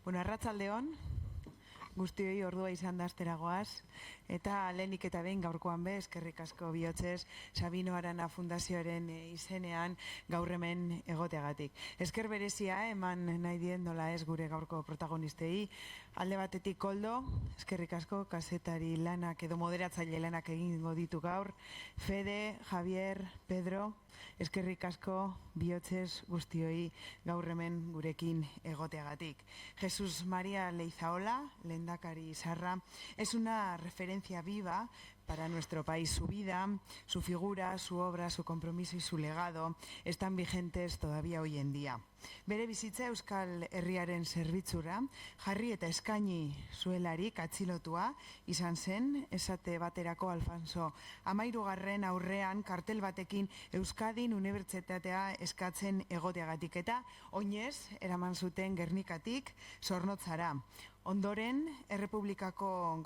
Bueno, arratsaldeon, guztioi ordua izan da asteragoaz, eta lehenik eta behin gaurkoan be, eskerrik asko bihotzez, Sabino Arana Fundazioaren izenean gaur hemen egoteagatik. Esker berezia eman nahi dien nola ez gure gaurko protagonistei, alde batetik Koldo, eskerrik asko, kazetari lanak edo moderatzaile lanak egingo ditu gaur, Fede, Javier, Pedro, eskerrik asko bihotzez guztioi gaur hemen gurekin egoteagatik. Jesús María Leizaola, lehendakari Sarra, es una referencia viva para nuestro país. Su vida, su figura, su obra, su compromiso y su legado están vigentes todavía hoy en día. Bere bizitza Euskal Herriaren zerbitzura jarri eta eskaini zuelarik atxilotua izan zen, esate baterako Alfonso Amairugarren aurrean kartel batekin Euskadin unibertsitatea eskatzen egoteagatik eta oinez eraman zuten Gernikatik Zornotzara. Ondoren, Errepublikako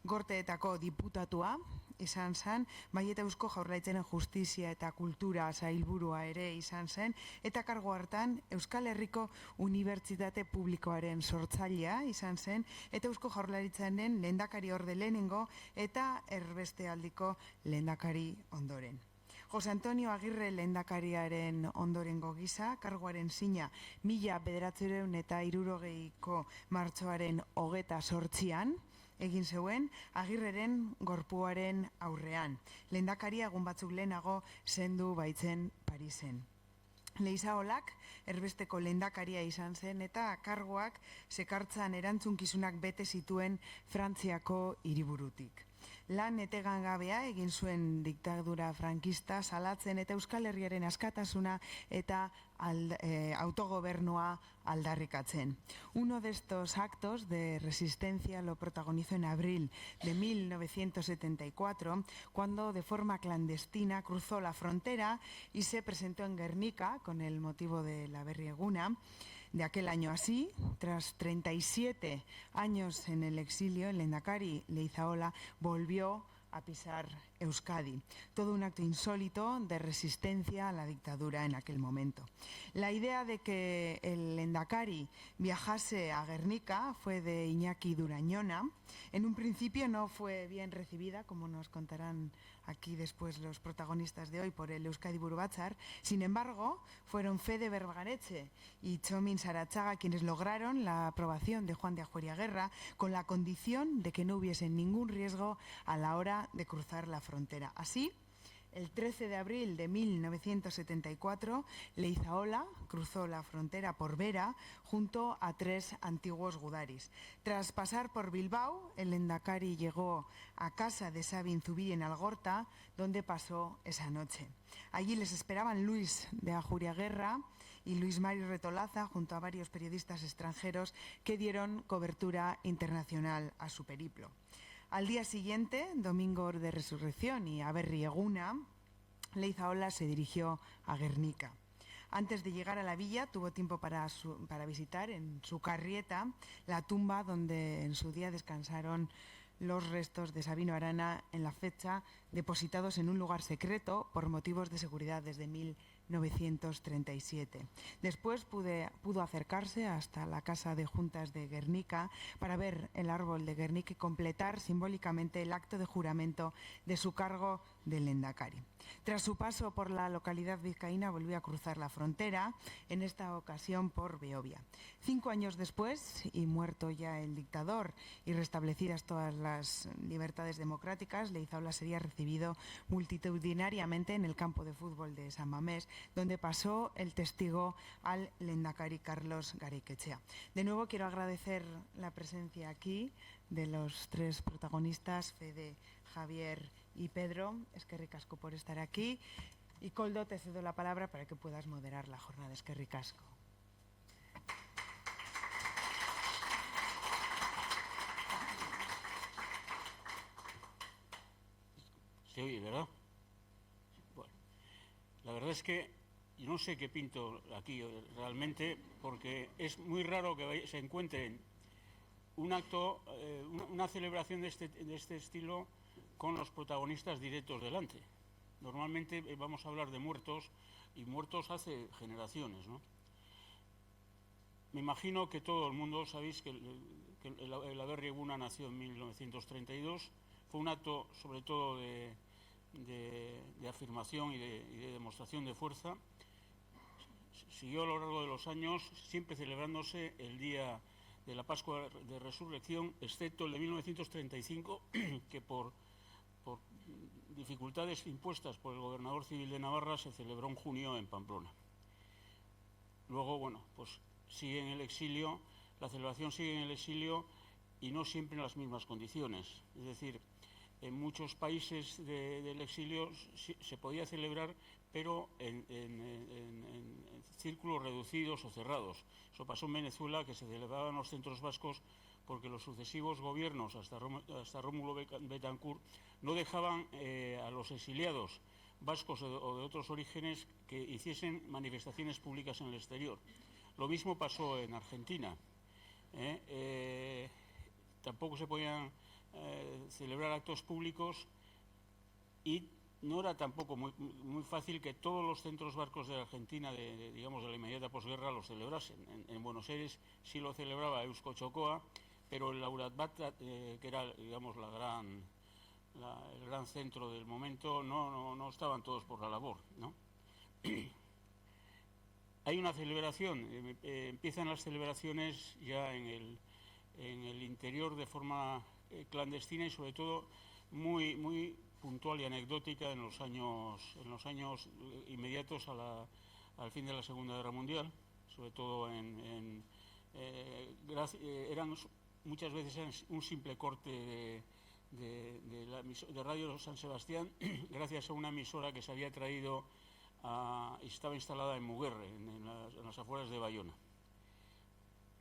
gorteetako diputatua izan zen, bai eta Eusko Jaurlaritzaren justizia eta kultura sailburua ere izan zen, eta kargu hartan Euskal Herriko Unibertsitate Publikoaren sortzailea izan zen, eta Eusko Jaurlaritzaren lehendakari orde lehenengo eta erbestealdiko lehendakari ondoren. Jose Antonio Agirre lehendakariaren ondorengo gisa, karguaren zina 1960ko martxoaren 28an egin zeuen Agirreren gorpuaren aurrean. Lehendakaria egun batzuk lehenago zendu baitzen Parisen. Leizaolak erbesteko lehendakaria izan zen eta karguak sekartzan erantzunkizunak bete zituen Frantziako hiriburutik. Lan etegangabea egin zuen diktadura frankista salatzen eta Euskal Herriaren askatasuna eta autogobernua aldarrikatzen. Uno de estos actos de resistencia lo protagonizó en abril de 1974, cuando de forma clandestina cruzó la frontera y se presentó en Guernica con el motivo de la Berri Eguna de aquel año. Así, tras 37 años en el exilio, el lehendakari Leizaola volvió a pisar Euskadi. Todo un acto insólito de resistencia a la dictadura en aquel momento. La idea de que el lehendakari viajase a Guernica fue de Iñaki Durañona. En un principio no fue bien recibida, como nos contarán aquí después los protagonistas de hoy, por el Euskadi Buru Batzar. Sin embargo, fueron Fede Bergaretxe y Txomin Sarachaga quienes lograron la aprobación de Juan de Ajuria-Guerra con la condición de que no hubiese ningún riesgo a la hora de cruzar la frontera. Así, el 13 de abril de 1974, Leizaola cruzó la frontera por Vera junto a 3 antiguos gudaris. Tras pasar por Bilbao, el lehendakari llegó a casa de Sabin Zubiri en Algorta, donde pasó esa noche. Allí les esperaban Luis de Ajuria-Guerra y Luis Mari Retolaza, junto a varios periodistas extranjeros que dieron cobertura internacional a su periplo. Al día siguiente, domingo de resurrección y a Berri Eguna, Leizaola se dirigió a Guernica. Antes de llegar a la villa tuvo tiempo para visitar en su carrieta la tumba donde en su día descansaron los restos de Sabino Arana en la fecha, depositados en un lugar secreto por motivos de seguridad desde 1937. Después pudo acercarse hasta la Casa de Juntas de Guernica para ver el árbol de Guernica y completar simbólicamente el acto de juramento de su cargo de lehendakari. Tras su paso por la localidad vizcaína volvió a cruzar la frontera, en esta ocasión por Beovia. 5 años después, y muerto ya el dictador y restablecidas todas las libertades democráticas, Leizaola sería recibido multitudinariamente en el campo de fútbol de San Mamés, donde pasó el testigo al lehendakari Carlos Garaikoetxea. De nuevo quiero agradecer la presencia aquí de los 3 protagonistas, Fede, Javier y Pedro. Eskerrik asko por estar aquí. Y Koldo, te cedo la palabra para que puedas moderar la jornada. Eskerrik asko. Se oye, ¿verdad? Bueno, la verdad es que yo no sé qué pinto aquí realmente, porque es muy raro que se encuentren un acto, una celebración de este estilo con los protagonistas directos delante. Normalmente vamos a hablar de muertos, y muertos hace generaciones, ¿no? Me imagino que todo el mundo sabéis que el Aberri Eguna nació en 1932. Fue un acto, sobre todo, de afirmación y de demostración de fuerza. Siguió a lo largo de los años, siempre celebrándose el día de la Pascua de Resurrección, excepto el de 1935, que por dificultades impuestas por el gobernador civil de Navarra se celebró en junio en Pamplona. Luego, bueno, pues sigue en el exilio, la celebración sigue en el exilio y no siempre en las mismas condiciones. Es decir, en muchos países del exilio se podía celebrar, pero en círculos reducidos o cerrados. Eso pasó en Venezuela, que se celebraban los centros vascos porque los sucesivos gobiernos, hasta Rómulo Betancourt, no dejaban a los exiliados vascos o de otros orígenes que hiciesen manifestaciones públicas en el exterior. Lo mismo pasó en Argentina. Tampoco se podían celebrar actos públicos y no era tampoco muy fácil que todos los centros vascos de Argentina, digamos, de la inmediata posguerra, los celebrasen. En Buenos Aires sí lo celebraba Eusko Txokoa, pero el Laurat Bat, que era, digamos, el gran centro del momento, no estaban todos por la labor, ¿no? Hay una celebración, empiezan las celebraciones ya en el interior de forma clandestina y sobre todo muy puntual y anecdótica en los años inmediatos al fin de la Segunda Guerra Mundial, sobre todo eran muchas veces un simple corte de Radio San Sebastián gracias a una emisora que se había traído y estaba instalada en Muguerre, en las afueras de Bayona.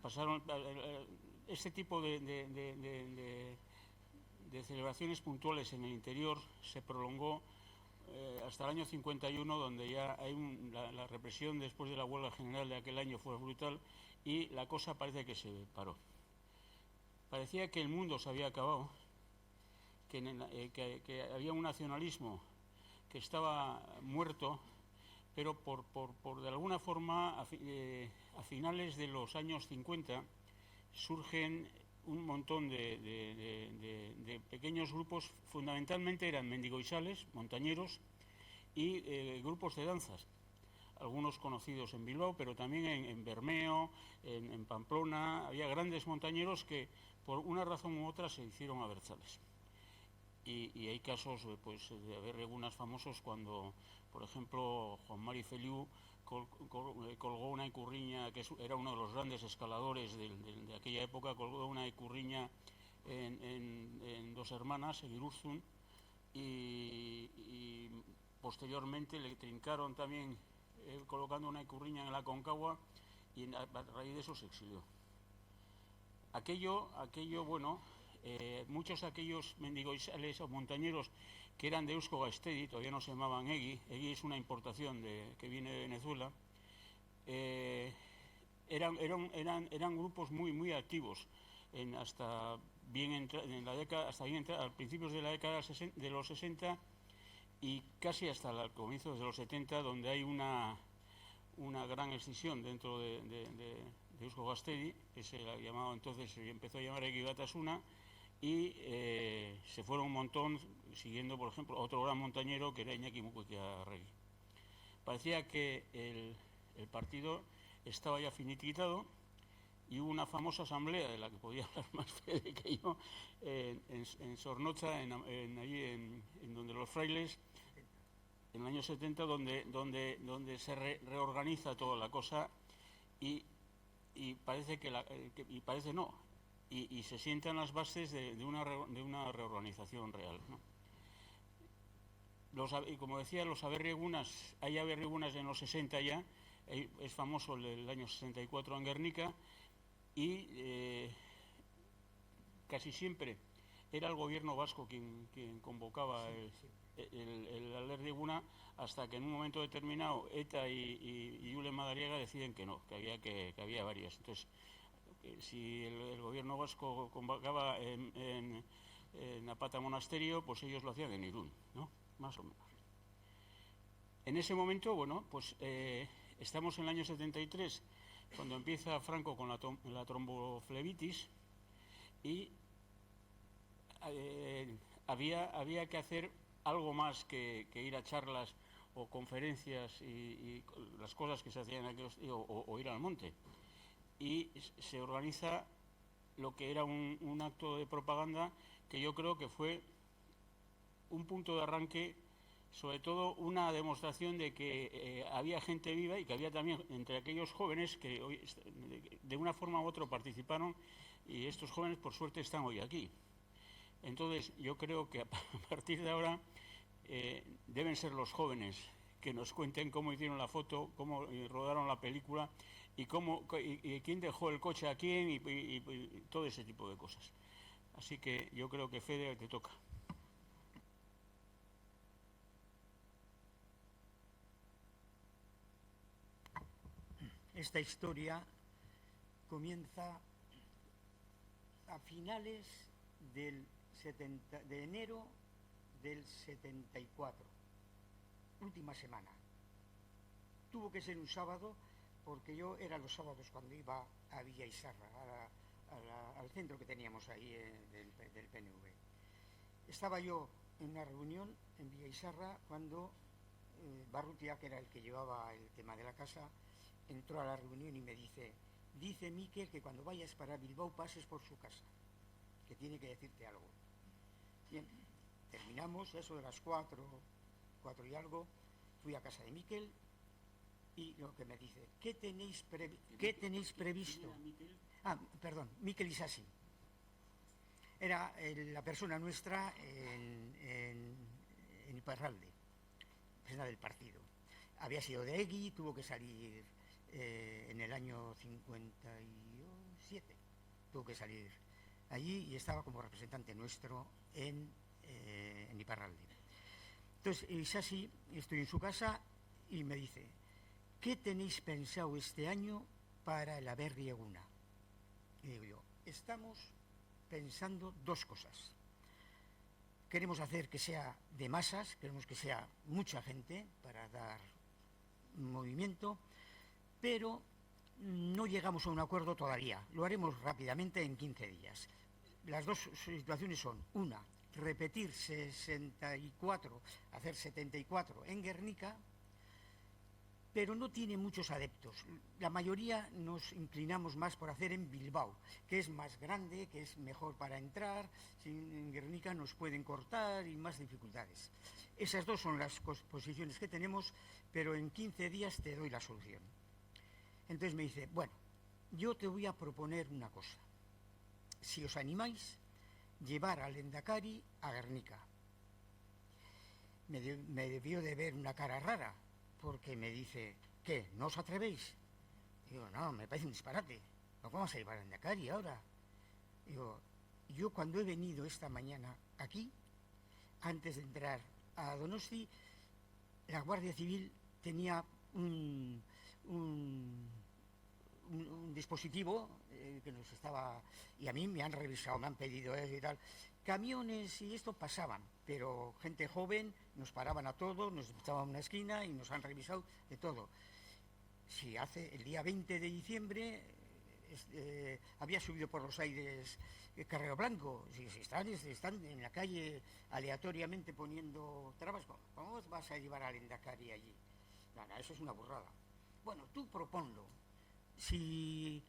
Pasaron este tipo de celebraciones puntuales en el interior se prolongó hasta el año 51, donde ya hay la represión después de la huelga general de aquel año fue brutal y la cosa parece que se paró. Parecía que el mundo se había acabado, que había un nacionalismo que estaba muerto, pero por de alguna forma a finales de los años 50 surgen un montón de pequeños grupos, fundamentalmente eran mendigoizales, montañeros y grupos de danzas, algunos conocidos en Bilbao, pero también en Bermeo, en Pamplona, había grandes montañeros que por una razón u otra se hicieron abertzales. Y hay casos pues, de haber algunos famosos cuando, por ejemplo, Juan Mari Feliu colgó una icurriña, que era uno de los grandes escaladores de aquella época, colgó una icurriña en Dos Hermanas, en Irurzun, y posteriormente le trincaron también colocando una icurriña en la Concagua y a raíz de eso se exilió. Aquello bueno, muchos de aquellos mendigoizales o montañeros que eran de Eusko Gastedi, todavía no se llamaban Egi es una importación que viene de Venezuela, eran grupos muy activos hasta a principios de la década de los 60 y casi hasta el comienzo de los 70, donde hay una gran escisión dentro de Eusko Gastedi, que se la llamaba entonces, se empezó a llamar Egi Batasuna, y se fueron un montón siguiendo, por ejemplo, otro gran montañero que era Iñaki Mukuekiarregui. Parecía que el partido estaba ya finiquitado y hubo una famosa asamblea de la que podía hablar más Fede que yo en Zornotza, allí en donde los frailes, en el año 70, donde se reorganiza toda la cosa y parece parece no, y se sientan las bases de una reorganización real, ¿no? Y como decía, los aberriegunas, hay aberriegunas en los 60 ya, es famoso el año 64 en Guernica, y casi siempre era el gobierno vasco quien convocaba el aberrieguna, hasta que en un momento determinado ETA y Julen Madariaga deciden que no, que había varias. Entonces, si el gobierno vasco convocaba en Napata Monasterio, pues ellos lo hacían en Irún, ¿no? Más o menos. En ese momento, bueno, pues estamos en el año 73, cuando empieza Franco con la tromboflebitis y había que hacer algo más que ir a charlas o conferencias y las cosas que se hacían en aquellos, o ir al monte. Y se organiza lo que era un acto de propaganda que yo creo que fue un punto de arranque, sobre todo una demostración de que había gente viva y que había también entre aquellos jóvenes que hoy, de una forma u otra, participaron, y estos jóvenes por suerte están hoy aquí. Entonces yo creo que a partir de ahora deben ser los jóvenes que nos cuenten cómo hicieron la foto, cómo rodaron la película y quién dejó el coche a quién y todo ese tipo de cosas. Así que yo creo que, Fede, te toca. Esta historia comienza a finales de enero del 74, última semana. Tuvo que ser un sábado porque yo era los sábados cuando iba a Villa Isarra, al centro que teníamos ahí del PNV. Estaba yo en una reunión en Villa Isarra cuando Barrutia, que era el que llevaba el tema de la casa, entró a la reunión y me dice Miquel que cuando vayas para Bilbao pases por su casa, que tiene que decirte algo. Bien, terminamos, eso de las 4 y algo, fui a casa de Miquel y lo que me dice, ¿qué tenéis previsto? Perdón, Miquel Isasi. Era la persona nuestra en Iparralde, persona del partido. Había sido de Egui, tuvo que salir en el año 57, tuvo que salir allí y estaba como representante nuestro en Iparralde. Entonces, Isasi, estoy en su casa y me dice, ¿qué tenéis pensado este año para el Aberri Eguna? Y digo yo, estamos pensando dos cosas. Queremos hacer que sea de masas, queremos que sea mucha gente para dar movimiento, pero no llegamos a un acuerdo todavía. Lo haremos rápidamente en 15 días. Las dos situaciones son, una, repetir 64, hacer 74 en Guernica, pero no tiene muchos adeptos. La mayoría nos inclinamos más por hacer en Bilbao, que es más grande, que es mejor para entrar. En Guernica nos pueden cortar y más dificultades. Esas dos son las posiciones que tenemos, pero en 15 días te doy la solución. Entonces me dice, bueno, yo te voy a proponer una cosa. Si os animáis, llevar al Endacari a Guernica. Me debió de ver una cara rara, porque me dice, ¿qué? ¿No os atrevéis? Digo, no, me parece un disparate. ¿Cómo vas a llevar al Endacari ahora? Digo, yo cuando he venido esta mañana aquí, antes de entrar a Donosti, la Guardia Civil tenía un dispositivo que nos estaba, y a mí me han revisado, me han pedido eso y tal. Camiones y esto pasaban, pero gente joven nos paraban a todos, nos echaban a una esquina y nos han revisado de todo. Si hace el día 20 de diciembre había subido por los aires Carrero Blanco, si están en la calle aleatoriamente poniendo trabas, ¿cómo vas a llevar al Endacari allí? No, eso es una burrada. Bueno, tú proponlo. Si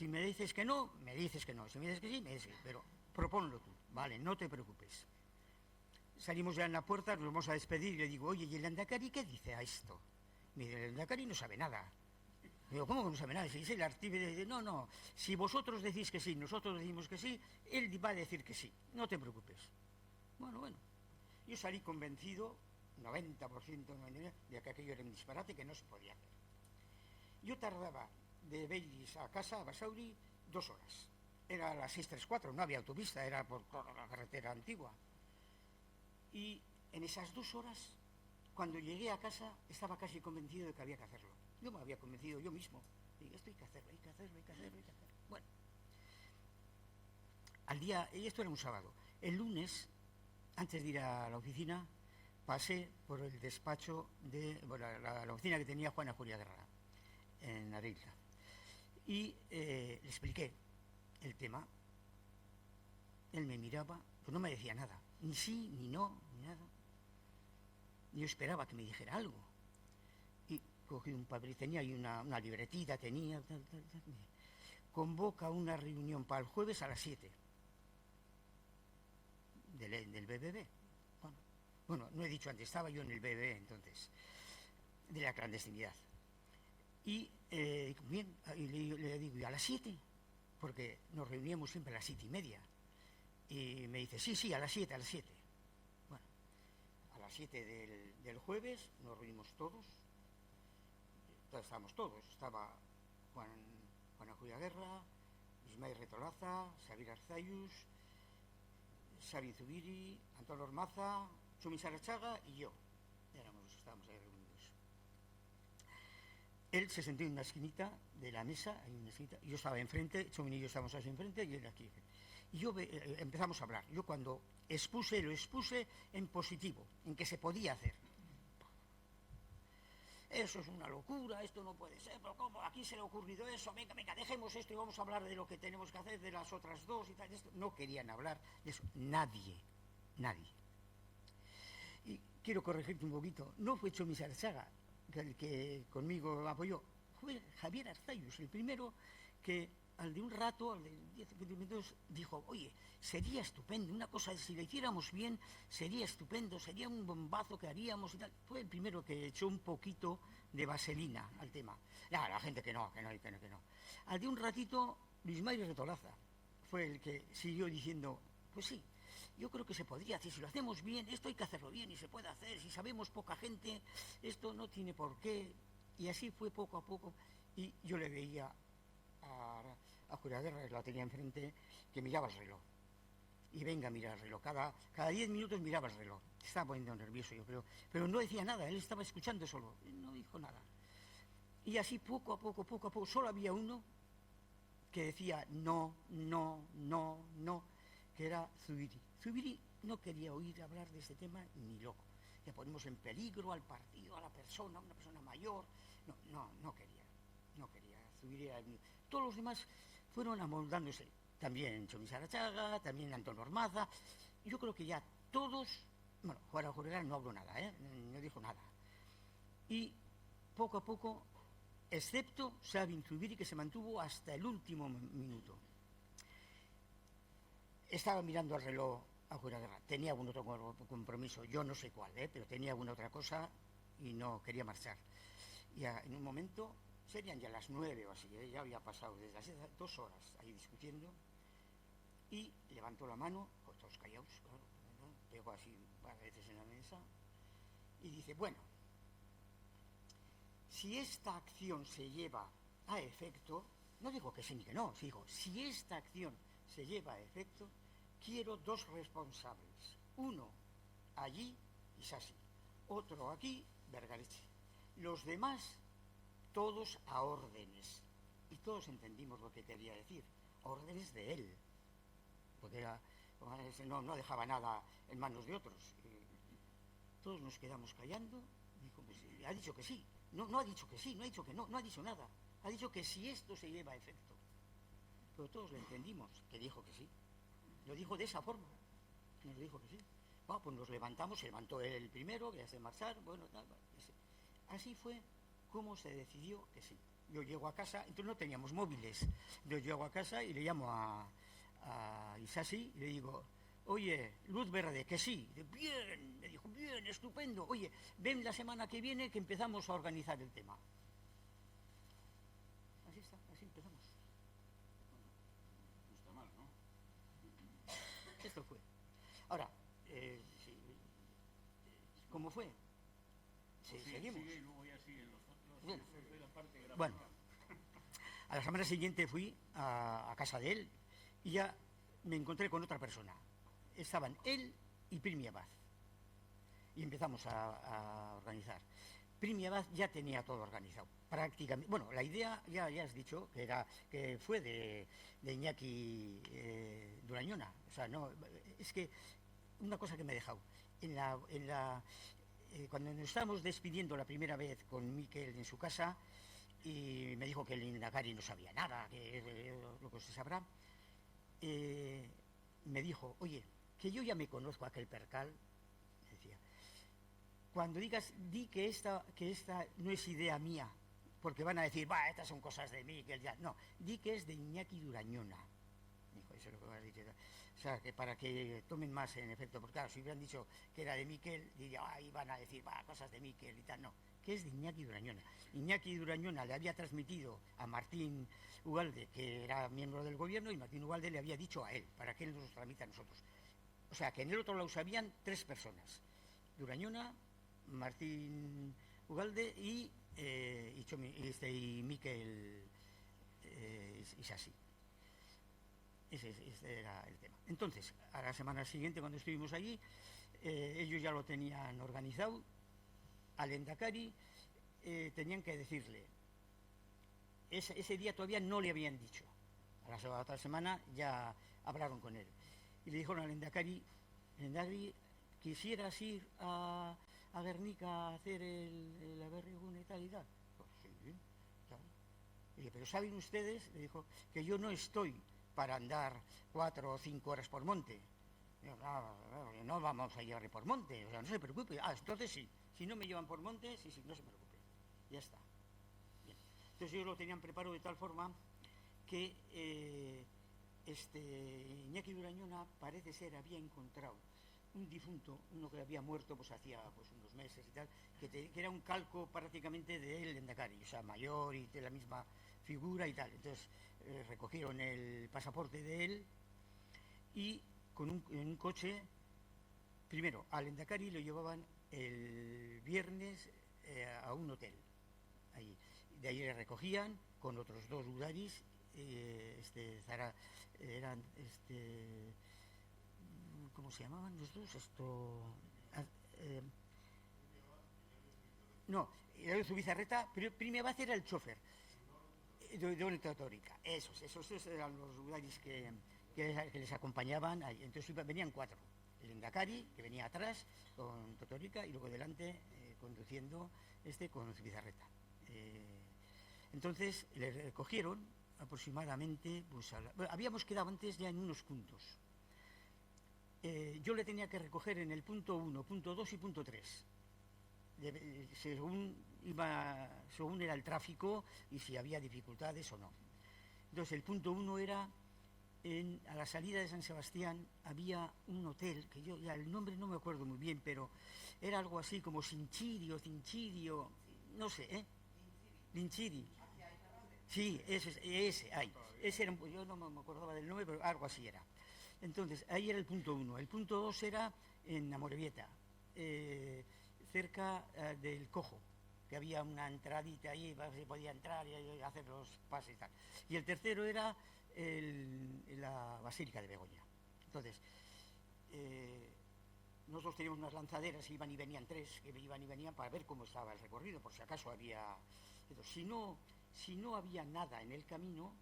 me dices que no, me dices que no. Si me dices que sí, me dices que sí. Pero proponlo tú, vale, no te preocupes. Salimos ya en la puerta, nos vamos a despedir y le digo, oye, ¿y el Endacari qué dice a esto? Me dice, el Endacari no sabe nada. Digo, ¿cómo que no sabe nada? Si dice el Artibe, dice, no, si vosotros decís que sí, nosotros decimos que sí, él va a decir que sí, no te preocupes. Bueno, yo salí convencido, 90%, 99%, de que aquello era un disparate que no se podía hacer. Yo tardaba de Beilis a casa, a Basauri, 2 horas. Era a las 6:34, no había autopista, era por toda la carretera antigua. Y en esas 2 horas, cuando llegué a casa, estaba casi convencido de que había que hacerlo. Yo me había convencido yo mismo. Digo, esto hay que hacerlo. Bueno, y esto era un sábado. El lunes, antes de ir a la oficina, pasé por el despacho de la oficina que tenía Juana Julia Guerra. en abril. Y le expliqué el tema. Él me miraba, pues no me decía nada, ni sí, ni no, ni nada. Yo esperaba que me dijera algo. Y cogí un papel, tenía ahí una libretita, tenía... Convoca una reunión para el jueves a las 7 del BBB. Bueno, no he dicho antes, estaba yo en el BBB entonces, de la clandestinidad. Y bien, y le digo, ¿y a las 7? Porque nos reuníamos siempre a las 7:30. Y me dice, sí, a las 7, a las 7. Bueno, a las 7 del jueves nos reunimos todos. Estábamos todos. Estaba Juan Ajuria Guerra, Ismael Retolaza, Xavier Arzayus, Xavi Zubiri, Antonio Ormaza, Chumi Sarachaga y yo. Éramos los que estábamos ahí reunidos. Él se sentó en una esquinita de la mesa, en una esquinita, yo estaba enfrente, Chumi y yo estábamos así enfrente y él aquí. Y yo empezamos a hablar. Yo cuando lo expuse en positivo, en que se podía hacer. Eso es una locura, esto no puede ser, pero ¿cómo? ¿A quién se le ha ocurrido eso? Venga, dejemos esto y vamos a hablar de lo que tenemos que hacer, de las otras dos y tal. Esto. No querían hablar de eso, nadie. Y quiero corregirte un poquito, no fue Chumi Sarachaga el que conmigo apoyó, fue Javier Arzayus, el primero que al de un rato, al de 10-15 minutos, dijo, oye, sería estupendo, una cosa, si la hiciéramos bien, sería estupendo, sería un bombazo que haríamos y tal. Fue el primero que echó un poquito de vaselina al tema. La gente que no. Al de un ratito, Luis Mario Retolaza fue el que siguió diciendo, pues sí, yo creo que se podría hacer, si lo hacemos bien, esto hay que hacerlo bien y se puede hacer, si sabemos poca gente, esto no tiene por qué. Y así fue poco a poco, y yo le veía a Ajuria Guerra, que la tenía enfrente, que miraba el reloj. Y venga a mirar el reloj. Cada 10 minutos miraba el reloj. Estaba poniendo nervioso yo, pero no decía nada, él estaba escuchando solo, él no dijo nada. Y así poco a poco, solo había uno que decía no, que era Zubiri. Zubiri no quería oír hablar de este tema ni loco. Le ponemos en peligro al partido, a la persona, a una persona mayor. No quería. Zubiri era... Todos los demás fueron amoldándose. También Chumi Sarachaga, también Antonio Ormaza. Yo creo que ya todos... Bueno, Juan Ajuria Guerra no habló nada, no dijo nada. Y poco a poco, excepto Xavi Zubiri, que se mantuvo hasta el último minuto. Estaba mirando al reloj Ajuria Guerra. Tenía algún otro compromiso, yo no sé cuál, pero tenía alguna otra cosa y no quería marchar. Y en un momento... Serían ya las 9 o así, ya había pasado desde las 2 horas ahí discutiendo, y levantó la mano, pues todos callados, claro, ¿verdad? Pegó así un par de veces en la mesa y dice, bueno, si esta acción se lleva a efecto, no digo que sí ni que no, digo, si esta acción se lleva a efecto, quiero 2 responsables, uno allí, Isasi, otro aquí, Vergareche, los demás todos a órdenes. Y todos entendimos lo que quería decir, órdenes de él, porque no dejaba nada en manos de otros. Todos nos quedamos callando. Dijo, pues, ha dicho que sí. No ha dicho que sí, no ha dicho que no ha dicho nada. Ha dicho que si esto se lleva a efecto. Pero todos lo entendimos, que dijo que sí. Lo dijo de esa forma. Nos dijo que sí. Bueno, pues nos levantamos, se levantó él el primero, que hace marchar, bueno, tal. Así fue como se decidió que sí. Yo llego a casa, entonces no teníamos móviles. Yo llego a casa y le llamo a Isasi y le digo, oye, luz verde, que sí. Bien, me dijo, bien, estupendo. Oye, ven la semana que viene que empezamos a organizar el tema. Así está, así empezamos. No está mal, ¿no? Esto fue. Ahora, ¿cómo fue? Sí, seguimos. Sigue y luego ya siguen los otros. Bueno. Fue la parte gráfica. Bueno, a la semana siguiente fui a casa de él y ya me encontré con otra persona. Estaban él y Primi Abad. Y empezamos a organizar. Primi Abad ya tenía todo organizado, prácticamente. Bueno, la idea, ya has dicho, que fue de Iñaki Durañona. O sea, no, es que una cosa que me he dejado. Cuando nos estábamos despidiendo la primera vez con Miquel en su casa, y me dijo que el Lehendakari no sabía nada, que lo que se sabrá. Me dijo, oye, que yo ya me conozco aquel percal, decía, cuando digas, di que esta no es idea mía, porque van a decir, va, estas son cosas de Miquel, ya. No, di que es de Iñaki Durañona. Dijo, eso es lo que vas a decir. O sea, que para que tomen más en efecto, porque claro, si hubieran dicho que era de Miquel, diría, ay, van a decir, va, cosas de Miquel y tal. No, que es de Iñaki Durañona. Iñaki Durañona le había transmitido a Martín Ugalde, que era miembro del gobierno, y Martín Ugalde le había dicho a él, para que él nos tramite a nosotros. O sea, que en el otro lado sabían 3 personas. Durañona, Martín Ugalde y Miquel Isasi. Ese era el tema. Entonces, a la semana siguiente, cuando estuvimos allí, ellos ya lo tenían organizado. Al Lehendakari tenían que decirle. Ese día todavía no le habían dicho. A la otra semana ya hablaron con él. Y le dijeron al Lehendakari, ¿quisieras ir a Guernica a hacer el Aberrigun y tal y tal? Pues sí, claro. Y dije, pero ¿saben ustedes? Le dijo, que yo no estoy para andar 4 o 5 horas por monte. Digo, no vamos a llevarle por monte, o sea, no se preocupe. Entonces sí, si no me llevan por monte, sí, no se preocupe. Ya está. Bien. Entonces ellos lo tenían preparado de tal forma que Iñaki Durañona parece ser había encontrado un difunto, uno que había muerto pues hacía pues unos meses y tal, que era un calco prácticamente de él, Lehendakari, o sea, mayor y de la misma figura y tal. Entonces recogieron el pasaporte de él y en un coche, primero al Lehendakari lo llevaban el viernes a un hotel, ahí. De ahí le recogían con otros 2 udaris, eran ¿cómo se llamaban los dos? No, era Zubizarreta, pero Primi Abad era el chofer de una Totórica. Esos eran los udaris que les acompañaban ahí. Entonces venían 4. El Lehendakari, que venía atrás con Totórica, y luego delante conduciendo con Zubizarreta. Entonces le recogieron aproximadamente, pues habíamos quedado antes ya en unos puntos. Yo le tenía que recoger en el punto 1, punto 2 y punto 3, según era el tráfico y si había dificultades o no. Entonces el punto 1 era a la salida de San Sebastián. Había un hotel que yo ya el nombre no me acuerdo muy bien, pero era algo así como Cincirio, no sé, Linchiri. Sí, ese era, yo no me acordaba del nombre, pero algo así era. Entonces, ahí era el punto 1. El punto 2 era en Amorebieta, cerca del Cojo, que había una entradita ahí, se podía entrar y hacer los pases y tal. Y el tercero era la Basílica de Begoña. Entonces, nosotros teníamos unas lanzaderas, iban y venían 3, que iban y venían para ver cómo estaba el recorrido, por si acaso había... Si no había nada en el camino,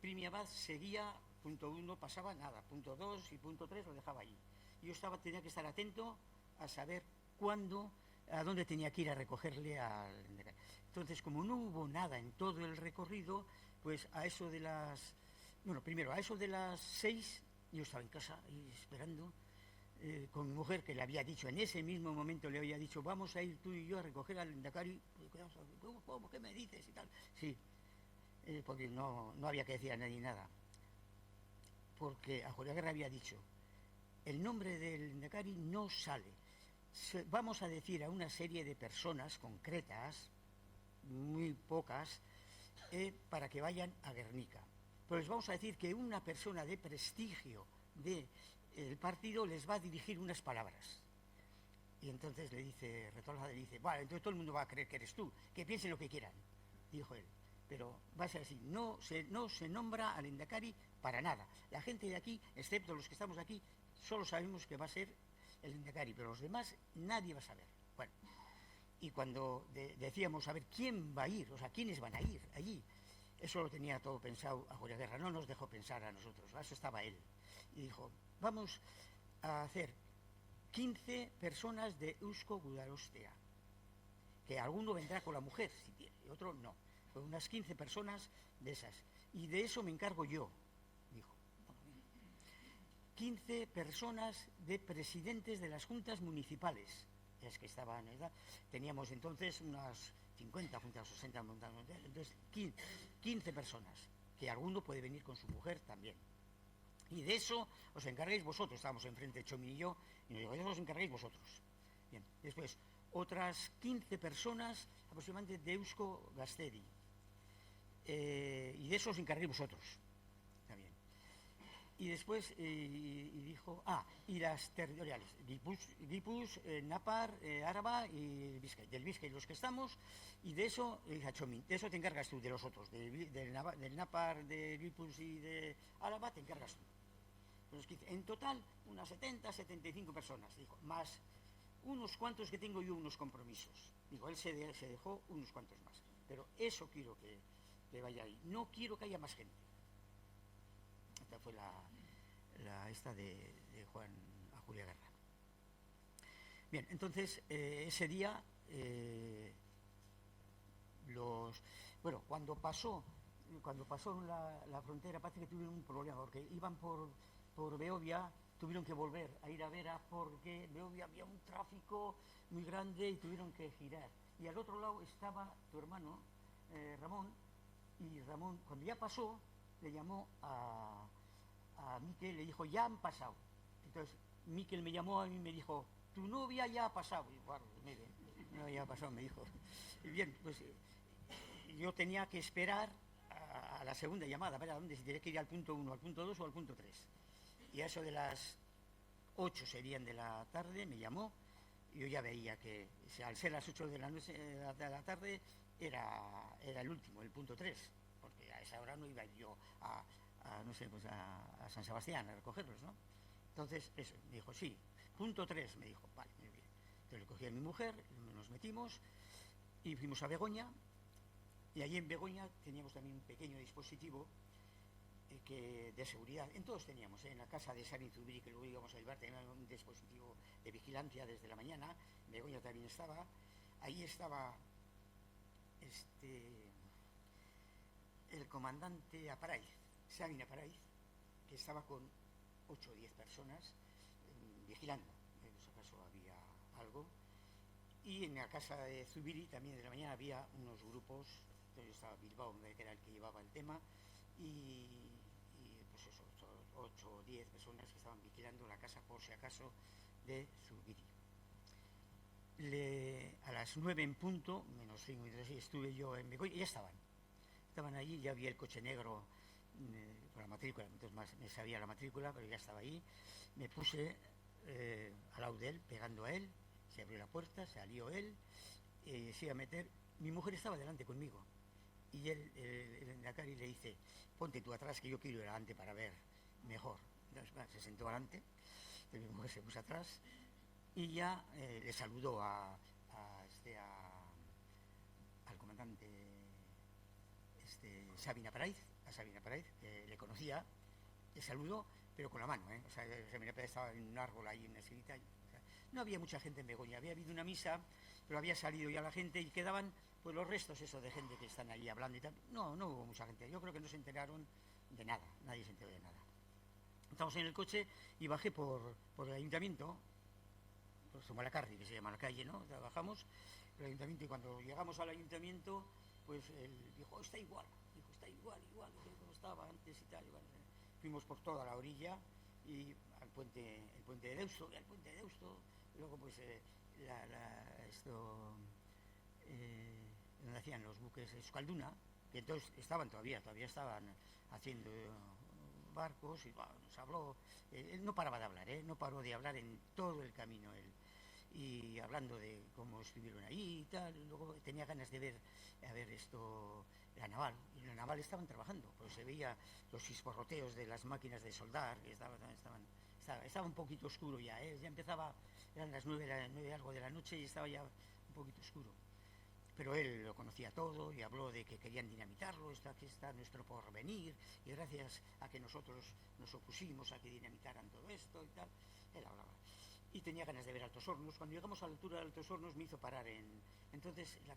Primi Abad seguía, punto 1 pasaba nada, punto 2 y punto 3 lo dejaba ahí. Yo tenía que estar atento a saber a dónde tenía que ir a recogerle al... Entonces, como no hubo nada en todo el recorrido, pues a eso de las 6, yo estaba en casa y esperando, con mi mujer, que le había dicho, en ese mismo momento le había dicho, vamos a ir tú y yo a recoger al Lehendakari. ¿Cómo? ¿Qué me dices? Y tal. Sí, porque no había que decir a nadie nada. Porque a Julio Guerra había dicho, el nombre del Lehendakari no sale. Vamos a decir a una serie de personas concretas, muy pocas, para que vayan a Guernica. Pero les vamos a decir que una persona de prestigio del partido les va a dirigir unas palabras. Y entonces Retolza le dice, vale, entonces todo el mundo va a creer que eres tú, que piensen lo que quieran, dijo él. Pero va a ser así, no se nombra al Lehendakari para nada. La gente de aquí, excepto los que estamos aquí, solo sabemos que va a ser el Lehendakari, pero los demás nadie va a saber. Bueno, y cuando decíamos, a ver, ¿quién va a ir? O sea, ¿quiénes van a ir allí? Eso lo tenía todo pensado a Julio Guerra, no nos dejó pensar a nosotros, eso estaba él. Y dijo, vamos a hacer 15 personas de Eusko Gudarostea, que alguno vendrá con la mujer, si tiene, y otro no. Pues unas 15 personas de esas. Y de eso me encargo yo, dijo. 15 personas de presidentes de las juntas municipales, es que estaban, ¿verdad? Teníamos entonces unas 50 juntas, 60, entonces 15 personas, que alguno puede venir con su mujer también. Y de eso os encargáis vosotros. Estábamos enfrente, Chomín y yo, y nos digo, eso os encargáis vosotros. Bien, después, otras 15 personas aproximadamente de Eusko Gaztedi. Y de eso os encargáis vosotros. Está bien. Y después, y dijo, y las territoriales, Gipuz, Napar, Áraba y Vizcay. Del Vizcay los que estamos, y de eso, a Chomín, de eso te encargas tú, de los otros, del Napar, de Gipuz y de Áraba, te encargas tú. En total, unas 70, 75 personas, dijo, más unos cuantos que tengo yo, unos compromisos. Digo, él se dejó unos cuantos más. Pero eso quiero que vaya ahí. No quiero que haya más gente. Esta fue esta de Juan a Julia Guerra. Bien, entonces, ese día, cuando pasó la frontera, parece que tuvieron un problema, porque iban por Beovia, tuvieron que volver a ir a Vera, porque en Beovia había un tráfico muy grande y tuvieron que girar. Y al otro lado estaba tu hermano, Ramón, y Ramón, cuando ya pasó, le llamó a Miquel, le dijo, ya han pasado. Entonces, Miquel me llamó a mí y me dijo, tu novia ya ha pasado. Y bueno, mire, no ya ha pasado, me dijo. Y bien, pues yo tenía que esperar a la segunda llamada, para dónde, si tenía que ir al punto 1, al punto 2 o al punto 3. Y a eso de las 8 serían de la tarde, me llamó, y yo ya veía que al ser las 8 de la tarde era el último, el punto 3, porque a esa hora no iba yo a San Sebastián a recogerlos, ¿no? Entonces, eso, me dijo, sí, punto 3, me dijo, vale, muy bien. Entonces le cogí a mi mujer, nos metimos y fuimos a Begoña, y allí en Begoña teníamos también un pequeño dispositivo de seguridad. En todos teníamos, en la casa de Sarin Zubiri, que luego íbamos a llevar, teníamos un dispositivo de vigilancia desde la mañana. En Begoña también estaba. Ahí estaba el comandante Aparaiz, Sabin Aparaiz, que estaba con 8 o 10 personas vigilando, si acaso había algo. Y en la casa de Zubiri también de la mañana había unos grupos. Entonces estaba Bilbao, que era el que llevaba el tema, y pues eso, 8 o 10 personas que estaban vigilando la casa por si acaso de Zubiri. A las 9 en punto, menos 5 y 3, estuve yo en Begoña, y ya estaban allí, ya había el coche negro con la matrícula, entonces más me sabía la matrícula, pero ya estaba ahí. Me puse al lado de él, pegando a él, se abrió la puerta, salió él, se iba a meter, mi mujer estaba delante conmigo. Y el Endacari le dice, ponte tú atrás que yo quiero ir adelante para ver mejor. Entonces, bueno, se sentó adelante, mi mujer se puso atrás y ya le saludó al comandante Sabin Aparaiz, que le conocía, le saludó, pero con la mano, O sea, Sabin Aparaiz estaba en un árbol ahí en una esquinita. No había mucha gente en Begoña, había habido una misa, pero había salido ya la gente y quedaban pues los restos eso de gente que están allí hablando y tal. No hubo mucha gente, yo creo que no se enteraron de nada, nadie se enteró de nada. Estamos en el coche y bajé por el ayuntamiento, por Zumalacárregui, que se llama la calle, ¿no? Bajamos el ayuntamiento y cuando llegamos al ayuntamiento, pues él dijo, está igual, como estaba antes y tal. Y bueno, fuimos por toda la orilla y el puente de Deusto, luego pues donde hacían los buques Euskalduna, que entonces todavía estaban haciendo barcos, y bueno, nos habló, él no paraba de hablar, no paró de hablar en todo el camino él, y hablando de cómo estuvieron ahí y tal, y luego tenía ganas de ver la naval, y en la naval estaban trabajando, pues se veía los chisporroteos de las máquinas de soldar, que estaba un poquito oscuro ya, ya empezaba, eran las 9 algo de la noche y estaba ya un poquito oscuro. Pero él lo conocía todo y habló de que querían dinamitarlo, aquí está nuestro porvenir, y gracias a que nosotros nos opusimos a que dinamitaran todo esto y tal, él hablaba. y tenía ganas de ver Altos Hornos. Cuando llegamos a la altura de Altos Hornos me hizo parar entonces la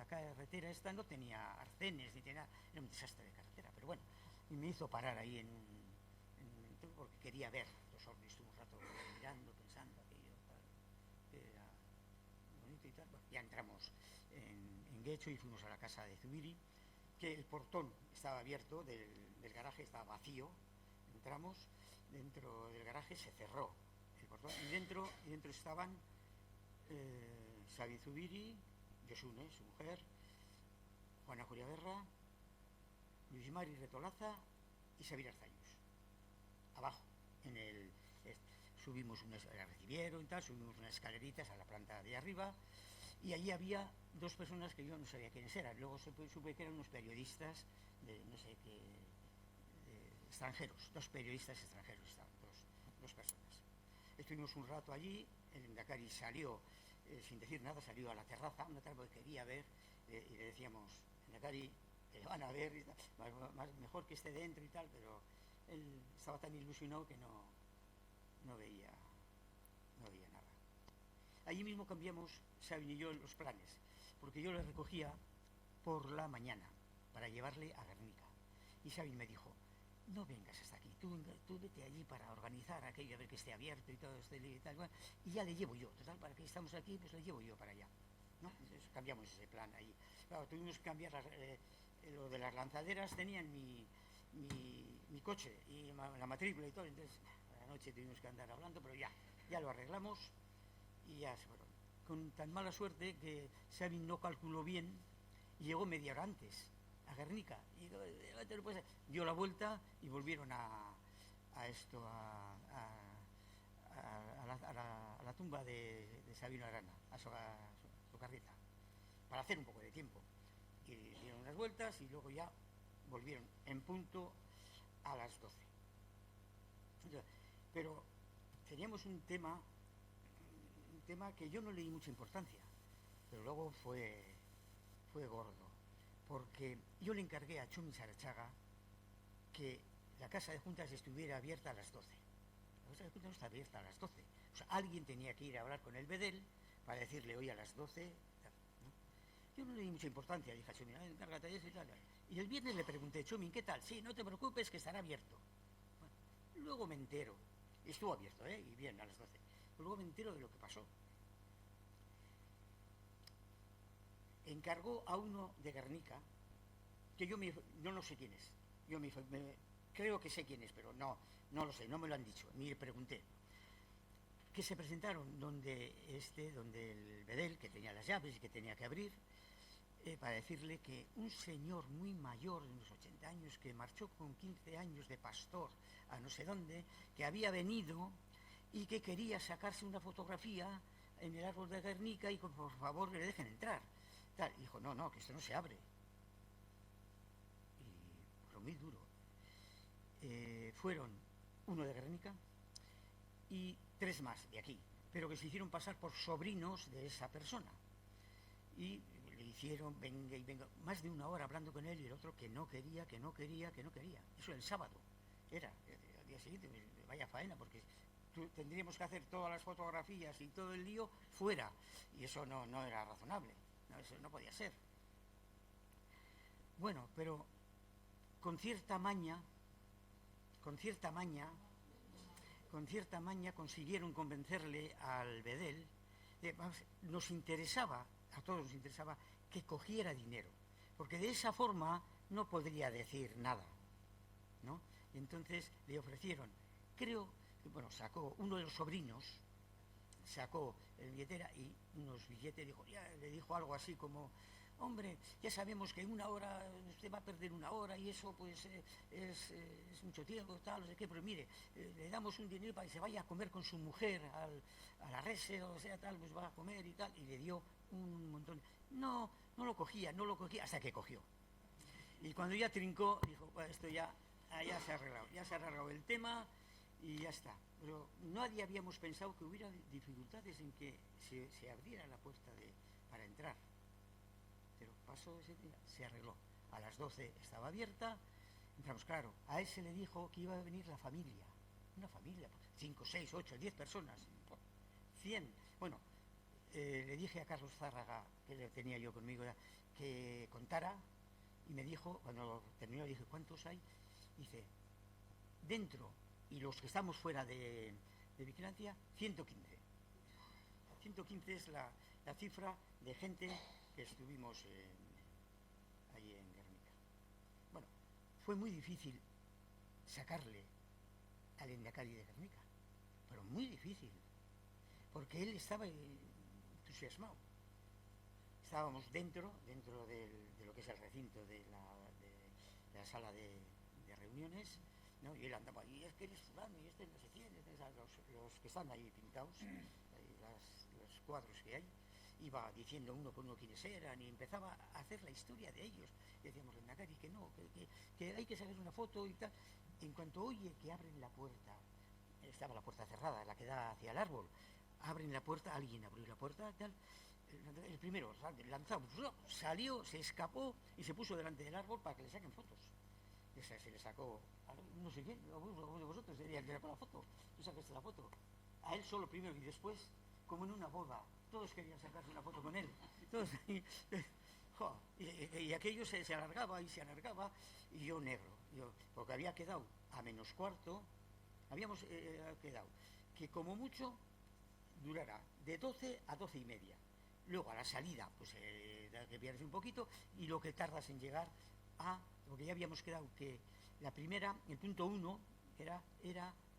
carretera esta no tenía arcenes ni tenía, era un desastre de carretera, pero bueno, y me hizo parar ahí porque quería ver Altos Hornos. Estuve un rato mirando, pensando aquello tal, que era bonito y tal. Bueno, ya entramos en Guecho y fuimos a la casa de Zubiri, que el portón estaba abierto del garaje, estaba vacío. Entramos, dentro del garaje se cerró el portón y dentro estaban Sabin Zubiri, Yosune, su mujer, Juana Julia Guerra, Luis Mari Retolaza y Xavier Arzallus. Abajo, subimos la recibieron y tal, subimos unas escaleritas a la planta de arriba y allí había dos personas que yo no sabía quiénes eran. Luego supe que eran unos periodistas de no sé qué, extranjeros, dos periodistas extranjeros estaban, dos personas. Estuvimos un rato allí, el Lehendakari salió, sin decir nada, salió a la terraza, una terraza que quería ver, y le decíamos, Lehendakari, que le van a ver, y tal, mejor que esté dentro y tal, pero él estaba tan ilusionado que no veía nada. Allí mismo cambiamos, Sabin y yo, los planes, porque yo le recogía por la mañana para llevarle a Guernica. Y Sabin me dijo, no vengas hasta aquí, tú vete allí para organizar aquello, a ver que esté abierto y todo este y tal, y ya le llevo yo, total, para que estamos aquí, pues le llevo yo para allá, ¿no? Entonces cambiamos ese plan ahí. Claro, tuvimos que cambiar lo de las lanzaderas, tenían mi coche y la matrícula y todo, entonces a la noche tuvimos que andar hablando, pero ya lo arreglamos y ya se fueron. Con tan mala suerte que Sabin no calculó bien y llegó media hora antes a Guernica y dio la vuelta y volvieron a la tumba de Sabino Arana, a su carreta, para hacer un poco de tiempo, y dieron unas vueltas y luego ya volvieron en punto a las 12. Pero teníamos un tema que yo no le di mucha importancia, pero luego fue gordo, porque yo le encargué a Chumi Sarachaga que la casa de juntas estuviera abierta a las 12. La casa de juntas no está abierta a las 12. O sea, alguien tenía que ir a hablar con el Bedel para decirle, hoy a las 12, ¿no? Yo no le di mucha importancia, dije a Chumi, encárgate de eso y tal. Y el viernes le pregunté, Chumi, ¿qué tal? Sí, no te preocupes, que estará abierto. Bueno, luego me entero, estuvo abierto, y bien, a las 12. Pero luego me entero de lo que pasó. Encargó a uno de Guernica, que yo no sé quién es. Creo que sé quién es, pero no lo sé, no me lo han dicho, ni le pregunté. Que se presentaron donde el Bedel, que tenía las llaves y que tenía que abrir, para decirle que un señor muy mayor, de unos 80 años, que marchó con 15 años de pastor a no sé dónde, que había venido y que quería sacarse una fotografía en el árbol de Guernica y que por favor le dejen entrar. Tal. Y dijo, no, que esto no se abre. Y fue muy duro. Fueron uno de Guernica y 3 más de aquí, pero que se hicieron pasar por sobrinos de esa persona. Y le hicieron, venga y venga, más de una hora hablando con él, y el otro que no quería. Eso el sábado. Era, al día siguiente, vaya faena, porque tendríamos que hacer todas las fotografías y todo el lío fuera, y eso no era razonable, eso no podía ser. Bueno, pero con cierta maña consiguieron convencerle al Bedel a todos nos interesaba que cogiera dinero, porque de esa forma no podría decir nada, ¿no? Y entonces le ofrecieron, creo que, sacó uno de los sobrinos, sacó el billetera y unos billetes, le dijo algo así como, hombre, ya sabemos que una hora, usted va a perder una hora y eso pues es mucho tiempo, tal, no sé qué, pero mire, le damos un dinero para que se vaya a comer con su mujer a la rese, o sea, tal, pues va a comer y tal, y le dio un montón. No lo cogía, hasta que cogió. Y cuando ya trincó, dijo, bueno, esto ya se ha arreglado el tema y ya está. Pero nadie habíamos pensado que hubiera dificultades en que se abriera la puerta para entrar. Pero pasó ese día, se arregló. A las 12 estaba abierta, entramos, claro. A él se le dijo que iba a venir la familia, una familia, 5, 6, 8, 10 personas, 100. Bueno, le dije a Carlos Zárraga, que le tenía yo conmigo, que contara, y me dijo, cuando terminó, le dije, ¿cuántos hay? Dice, dentro y los que estamos fuera de vigilancia, 115. 115 es la cifra de gente que estuvimos ahí en Guernica. Bueno, fue muy difícil sacarle al Lehendakari de Guernica, pero muy difícil, porque él estaba entusiasmado. Estábamos dentro de lo que es el recinto de la sala de reuniones, ¿no? Y él andaba, y es que eres fulano, y este no sé quién, los que están ahí pintados, los cuadros que hay, iba diciendo uno por uno quiénes eran, y empezaba a hacer la historia de ellos. Y decíamos, Lehendakari, que no, que hay que sacar una foto y tal. En cuanto oye que abren la puerta, estaba la puerta cerrada, la que da hacia el árbol, abren la puerta, alguien abrió la puerta, tal, el primero lanzado, salió, se escapó y se puso delante del árbol para que le saquen fotos. Esa se le sacó, no sé quién, vosotros, sería el que sacó la foto, tú sacaste la foto. A él solo primero y después, como en una boda, todos querían sacarse una foto con él. Todos, y aquello se alargaba y se alargaba, y yo negro, porque había quedado a menos cuarto, habíamos quedado que como mucho durará de 12 a 12 y media. Luego a la salida, pues que pierdes un poquito, y lo que tardas en llegar porque ya habíamos quedado que la primera, el punto 1, era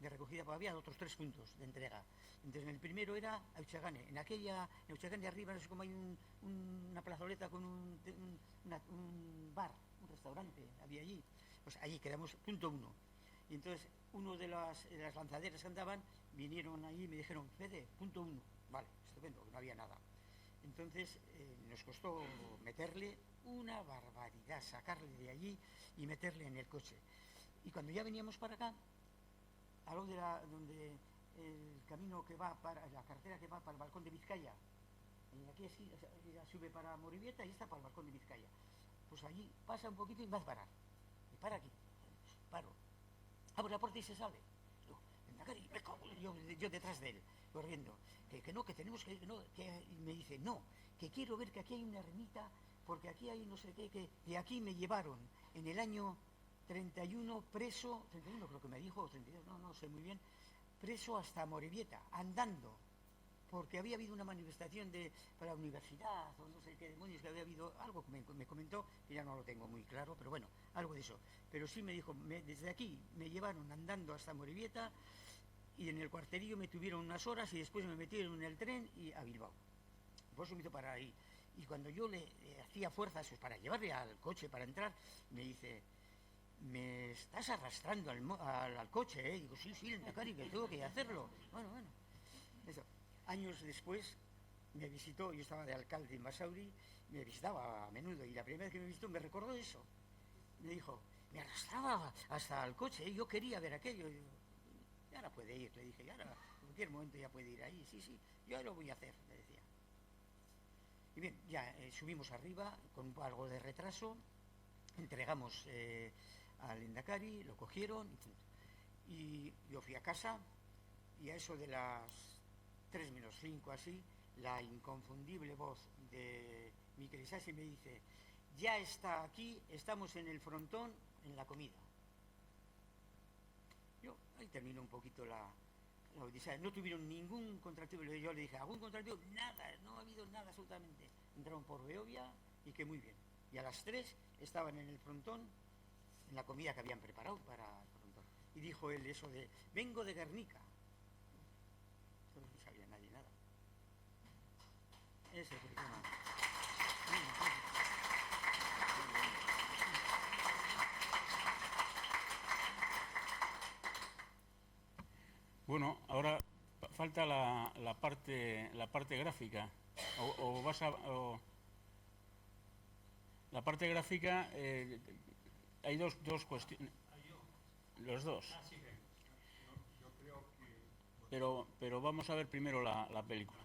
de recogida, porque había otros 3 puntos de entrega. Entonces en el primero era Auchagane. En Auchagane de arriba, no sé cómo hay una plazoleta con un bar, un restaurante, había allí. Pues allí quedamos, punto 1. Y entonces uno de las lanzaderas que andaban, vinieron allí y me dijeron, Fede, punto 1. Vale, estupendo, no había nada. Entonces nos costó meterle una barbaridad, sacarle de allí y meterle en el coche. Y cuando ya veníamos para acá, a lo de donde el camino que va para la carretera que va para el balcón de Vizcaya, aquí así, ya sube para Morivieta y está para el balcón de Vizcaya. Pues allí pasa un poquito y va a parar. Y para aquí, paro. Abre la puerta y se sale. Yo detrás de él, corriendo. Que no, que tenemos que... No, y me dice, no, que quiero ver que aquí hay una ermita, porque aquí hay no sé qué, que aquí me llevaron en el año 31 preso, 31 creo que me dijo, o 32, no sé muy bien, preso hasta Morevieta, andando, porque había habido una manifestación para la universidad, o no sé qué demonios, que había habido algo que me comentó, que ya no lo tengo muy claro, pero bueno, algo de eso. Pero sí me dijo, desde aquí me llevaron andando hasta Morevieta, y en el cuarterillo me tuvieron unas horas, y después me metieron en el tren y a Bilbao. Por eso me hizo parar ahí. Y cuando yo le hacía fuerzas para llevarle al coche, para entrar, me dice, me estás arrastrando al coche, ¿eh? Digo, sí, Lehendakari, que tengo que hacerlo. Bueno, eso. Años después me visitó, yo estaba de alcalde en Basauri, me visitaba a menudo, y la primera vez que me visitó me recordó eso. Me dijo, me arrastraba hasta el coche, ¿eh? Yo quería ver aquello. Y ahora puede ir, le dije, y ahora en cualquier momento ya puede ir ahí. Sí, yo lo voy a hacer, le decía. Y bien, ya subimos arriba con algo de retraso, entregamos al Lehendakari, lo cogieron y yo fui a casa, y a eso de las 3 menos 5 así, la inconfundible voz de Miquel Isasi me dice, ya está aquí, estamos en el frontón, en la comida. Yo ahí terminó un poquito la odisea. No tuvieron ningún contrativo. Yo le dije, ¿algún contrativo? Nada, no ha habido nada absolutamente. Entraron por Beovia y que muy bien. Y a las 3 estaban en el frontón, en la comida que habían preparado para el frontón. Y dijo él eso de, vengo de Guernica. No sabía nadie nada. Ese fue el tema. Bueno, ahora falta la parte gráfica. La parte gráfica, hay dos cuestiones. Los dos. Pero vamos a ver primero la película.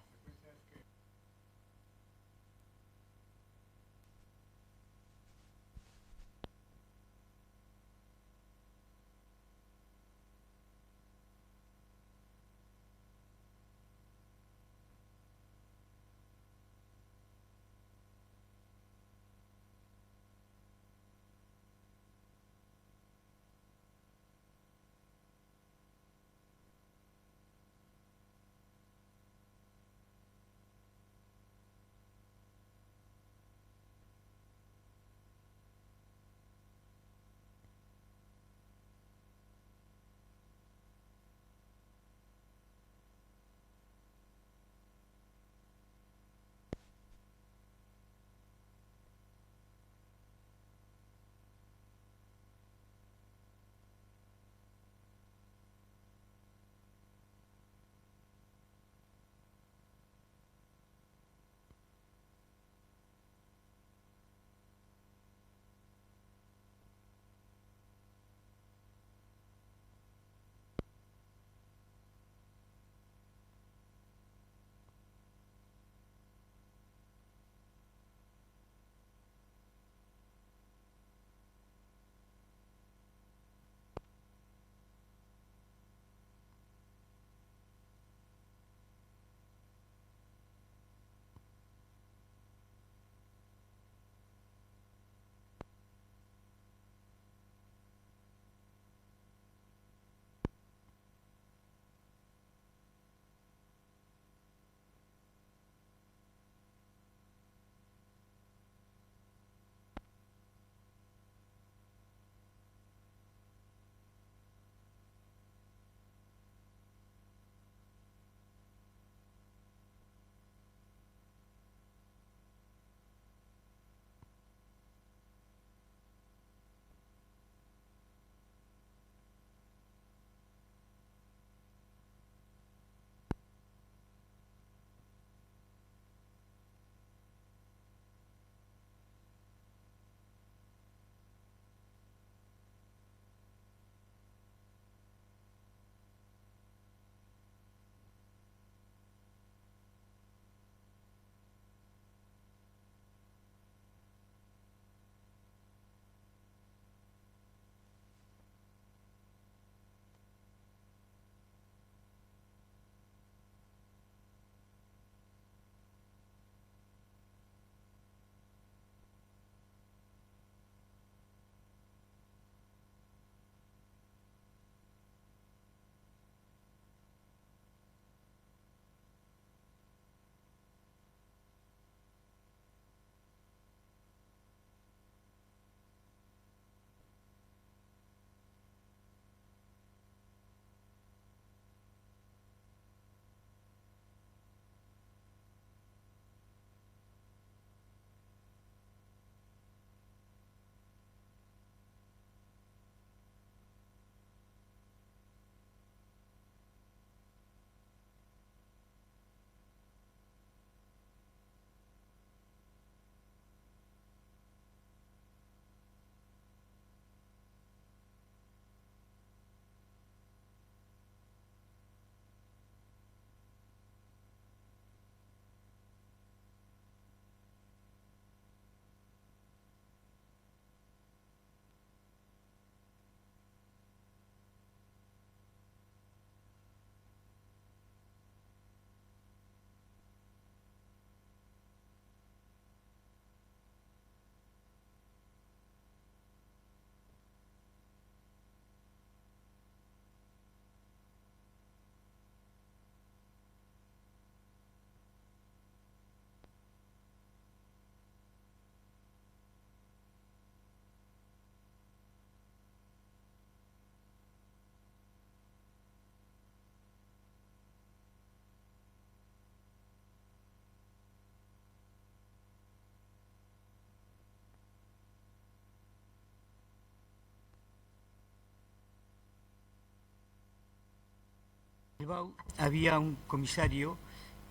Bilbao había un comisario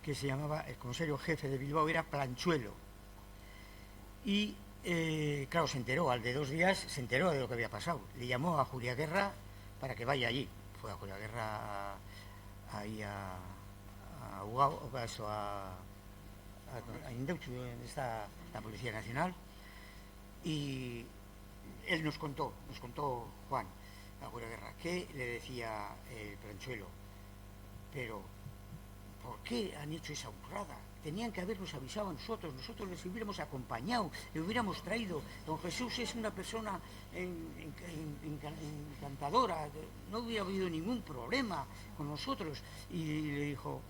que se llamaba, el comisario jefe de Bilbao era Planchuelo. Y claro, se enteró, al de 2 días se enteró de lo que había pasado. Le llamó a Julia Guerra para que vaya allí. Fue a Julia Guerra ahí a Ugao, a Indeuchu, donde está la Policía Nacional. Y él nos contó Juan, a Julia Guerra, que le decía el Planchuelo, pero ¿por qué han hecho esa burrada? Tenían que habernos avisado a nosotros les hubiéramos acompañado, le hubiéramos traído. Don Jesús es una persona encantadora, no hubiera habido ningún problema con nosotros. Y le dijo,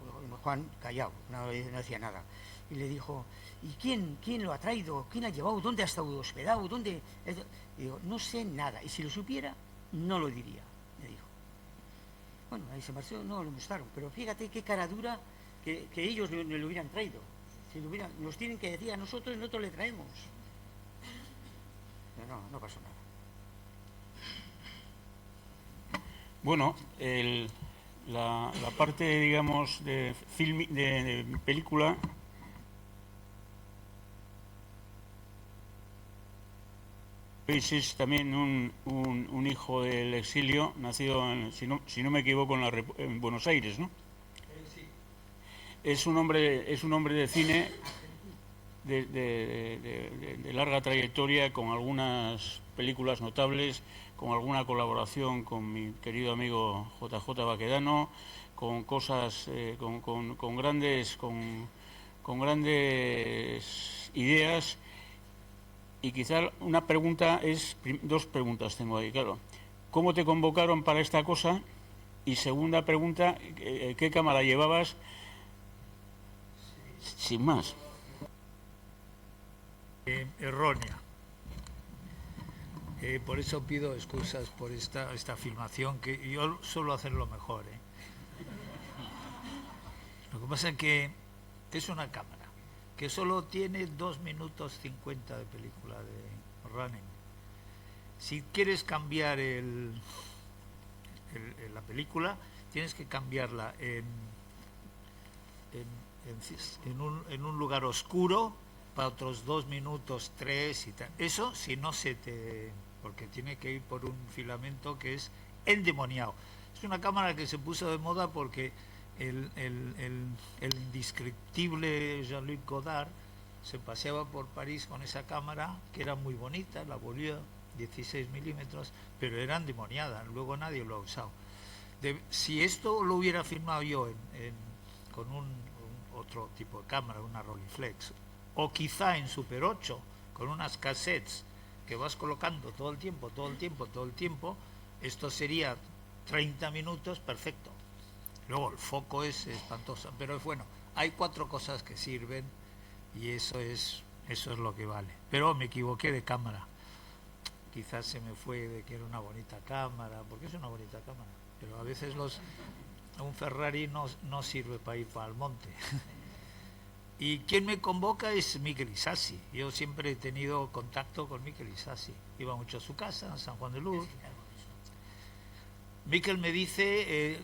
Juan, callado, no decía nada. Y le dijo, ¿y quién lo ha traído? ¿Quién ha llevado? ¿Dónde ha estado hospedado? ¿Dónde? Y digo, no sé nada, y si lo supiera, no lo diría, me dijo. Bueno, ahí se marchó, no lo mostraron, pero fíjate qué cara dura que ellos me lo hubieran traído. Si nos tienen que decir a nosotros, nosotros le traemos. Pero no pasó nada. Bueno, la parte, digamos, de película, es también un hijo del exilio, nacido, si no me equivoco, en Buenos Aires, ¿no? Sí. Es un hombre de cine de larga trayectoria, con algunas películas notables, con alguna colaboración con mi querido amigo JJ Baquedano, con cosas, con grandes ideas. Y quizá una pregunta es, 2 preguntas tengo ahí, claro. ¿Cómo te convocaron para esta cosa? Y segunda pregunta, ¿qué cámara llevabas? Sin más. Errónea. Por eso pido excusas por esta filmación, que yo suelo hacer lo mejor. Lo que pasa es que es una cámara que solo tiene 2 minutos 50 de película de running. Si quieres cambiar la película, tienes que cambiarla en un lugar oscuro para otros 2 minutos, 3 y tal. Eso si no porque tiene que ir por un filamento que es endemoniado. Es una cámara que se puso de moda porque el indescriptible Jean-Luc Godard se paseaba por París con esa cámara, que era muy bonita, la Beaulieu, 16 milímetros, pero era endemoniada, luego nadie lo ha usado. Si esto lo hubiera filmado yo con otro tipo de cámara, una Rolleiflex, o quizá en Super 8, con unas cassettes que vas colocando todo el tiempo, esto sería 30 minutos perfecto. Luego el foco es espantoso, pero bueno, hay 4 cosas que sirven y eso es lo que vale. Pero me equivoqué de cámara. Quizás se me fue de que era una bonita cámara, porque es una bonita cámara, pero a veces un Ferrari no sirve para ir para el monte. Y quien me convoca es Miquel Isasi. Yo siempre he tenido contacto con Miquel Isasi. Iba mucho a su casa, en San Juan de Luz. Miquel me dice,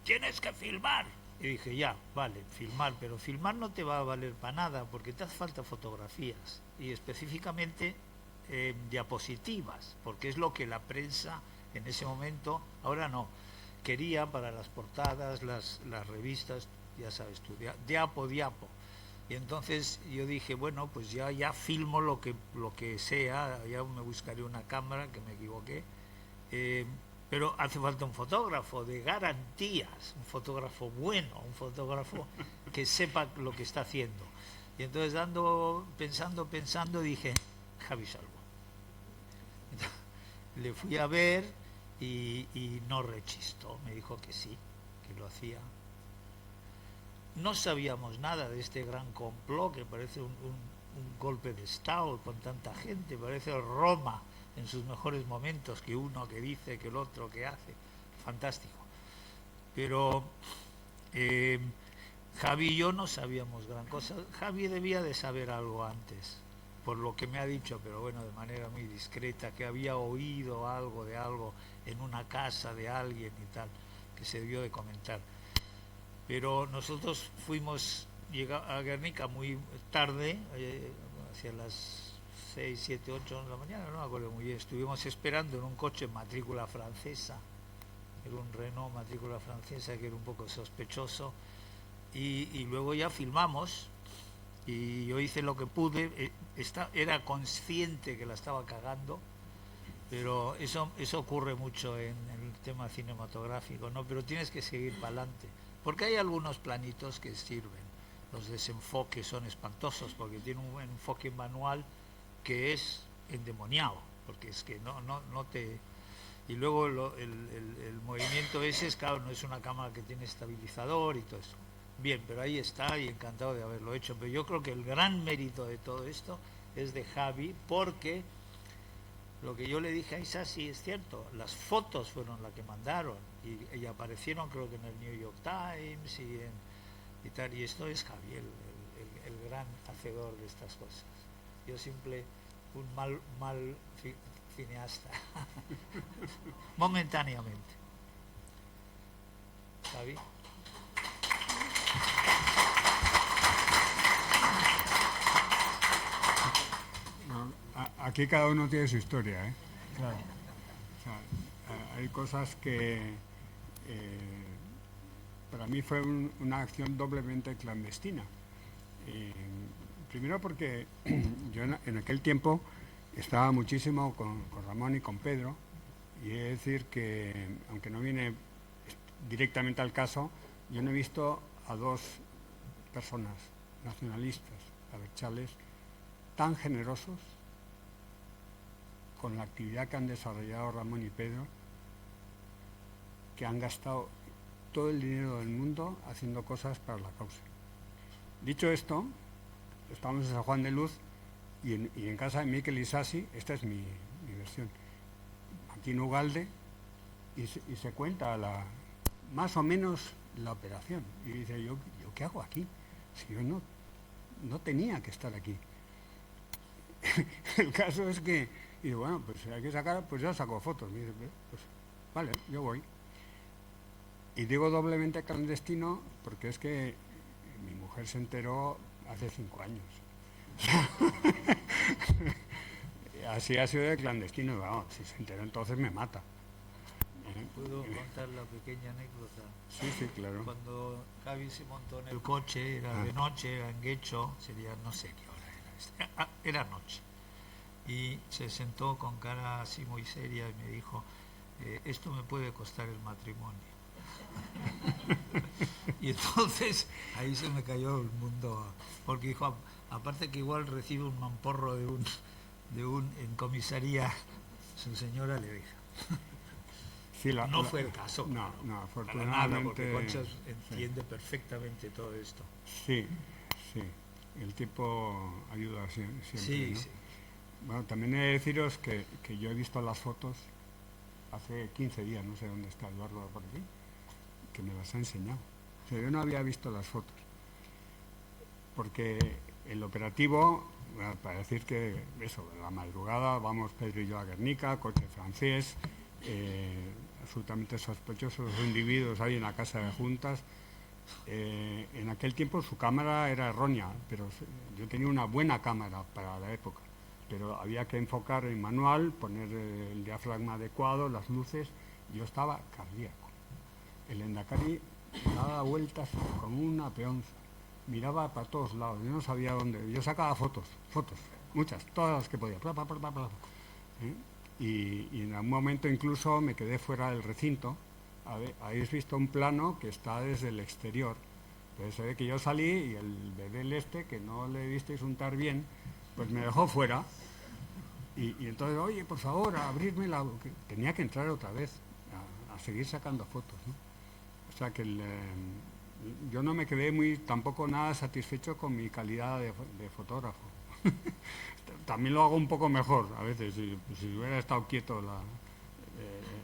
tienes que filmar. Y dije, ya, vale, filmar, pero filmar no te va a valer para nada, porque te hace falta fotografías, y específicamente diapositivas, porque es lo que la prensa en ese momento, ahora no, quería para las portadas, las revistas, ya sabes tú, diapo. Y entonces yo dije, bueno, pues ya filmo lo que sea, ya me buscaré una cámara, que me equivoqué, pero hace falta un fotógrafo de garantías, un fotógrafo bueno, un fotógrafo que sepa lo que está haciendo. Y entonces pensando, dije, Javi Salvo. Entonces, le fui a ver y no rechistó, me dijo que sí, que lo hacía. No sabíamos nada de este gran complot que parece un golpe de Estado con tanta gente, parece Roma en sus mejores momentos, que uno que dice, que el otro que hace, fantástico. Pero Javi y yo no sabíamos gran cosa. Javi debía de saber algo antes, por lo que me ha dicho, pero bueno, de manera muy discreta, que había oído algo de algo en una casa de alguien y tal, que se debió de comentar. Pero nosotros fuimos a Guernica muy tarde, hacia las 6, 7, 8 de la mañana, no me acuerdo muy bien. Estuvimos esperando en un coche matrícula francesa, era un Renault matrícula francesa que era un poco sospechoso, y luego ya filmamos, y yo hice lo que pude. Era consciente que la estaba cagando, pero eso ocurre mucho en el tema cinematográfico, ¿no? Pero tienes que seguir para adelante, porque hay algunos planitos que sirven. Los desenfoques son espantosos porque tiene un enfoque manual que es endemoniado, porque es que no te... Y luego el movimiento ese, es claro, no es una cámara que tiene estabilizador y todo eso. Bien, pero ahí está, y encantado de haberlo hecho. Pero yo creo que el gran mérito de todo esto es de Javi, porque lo que yo le dije a Isa, sí es cierto, las fotos fueron las que mandaron y aparecieron creo que en el New York Times y tal, y esto es Javi, el gran hacedor de estas cosas. Yo simple un mal cineasta, momentáneamente. Javi. Aquí cada uno tiene su historia, ¿eh? Claro. O sea, hay cosas que para mí fue una acción doblemente clandestina. Primero porque yo en aquel tiempo estaba muchísimo con Ramón y con Pedro, y he de decir que, aunque no viene directamente al caso, yo no he visto a dos personas nacionalistas, abertzales, tan generosos con la actividad que han desarrollado Ramón y Pedro, que han gastado todo el dinero del mundo haciendo cosas para la causa. Dicho esto, estamos en San Juan de Luz y en casa de Mikel Isasi, esta es mi versión, aquí en Ugalde, y se cuenta más o menos la operación. Y dice, ¿yo qué hago aquí? Si yo no tenía que estar aquí. El caso es que, y bueno, pues hay que sacar, pues ya saco fotos. Me dice, pues vale, yo voy. Y digo doblemente clandestino porque es que mi mujer se enteró hace 5 años. Así ha sido de clandestino. Vamos, si se enteró entonces me mata. ¿Puedo contar la pequeña anécdota? Sí, claro. Cuando Javi se montó en el coche, era de noche, era en Guecho, sería no sé qué hora era noche. Y se sentó con cara así muy seria y me dijo, esto me puede costar el matrimonio. Y entonces ahí se me cayó el mundo, porque dijo, aparte que igual recibe un mamporro en comisaría, su señora le deja. Sí, no fue el caso. No, para nada, porque afortunadamente. Concha entiende perfectamente todo esto. Sí. El tiempo ayuda siempre. Sí, ¿no? sí. Bueno, también he de deciros que yo he visto las fotos hace 15 días, no sé dónde está Eduardo por aquí, que me las ha enseñado. O sea, yo no había visto las fotos. Porque el operativo, para decir que eso, la madrugada, vamos Pedro y yo a Guernica, coche francés, absolutamente sospechosos los individuos ahí en la casa de juntas. En aquel tiempo su cámara era errónea, pero yo tenía una buena cámara para la época, pero había que enfocar en manual, poner el diafragma adecuado, las luces. Yo estaba cardíaco. El Endacari daba vueltas como una peonza, miraba para todos lados, yo no sabía dónde. Yo sacaba fotos, muchas, todas las que podía. Y en un momento incluso me quedé fuera del recinto. Habéis visto un plano que está desde el exterior. Entonces se ve que yo salí y el bebé que no le visteis untar bien, pues me dejó fuera. Y entonces, oye, por favor, abrirme la... Tenía que entrar otra vez a seguir sacando fotos, ¿no? O sea que yo no me quedé tampoco nada satisfecho con mi calidad de fotógrafo. También lo hago un poco mejor a veces, si hubiera estado quieto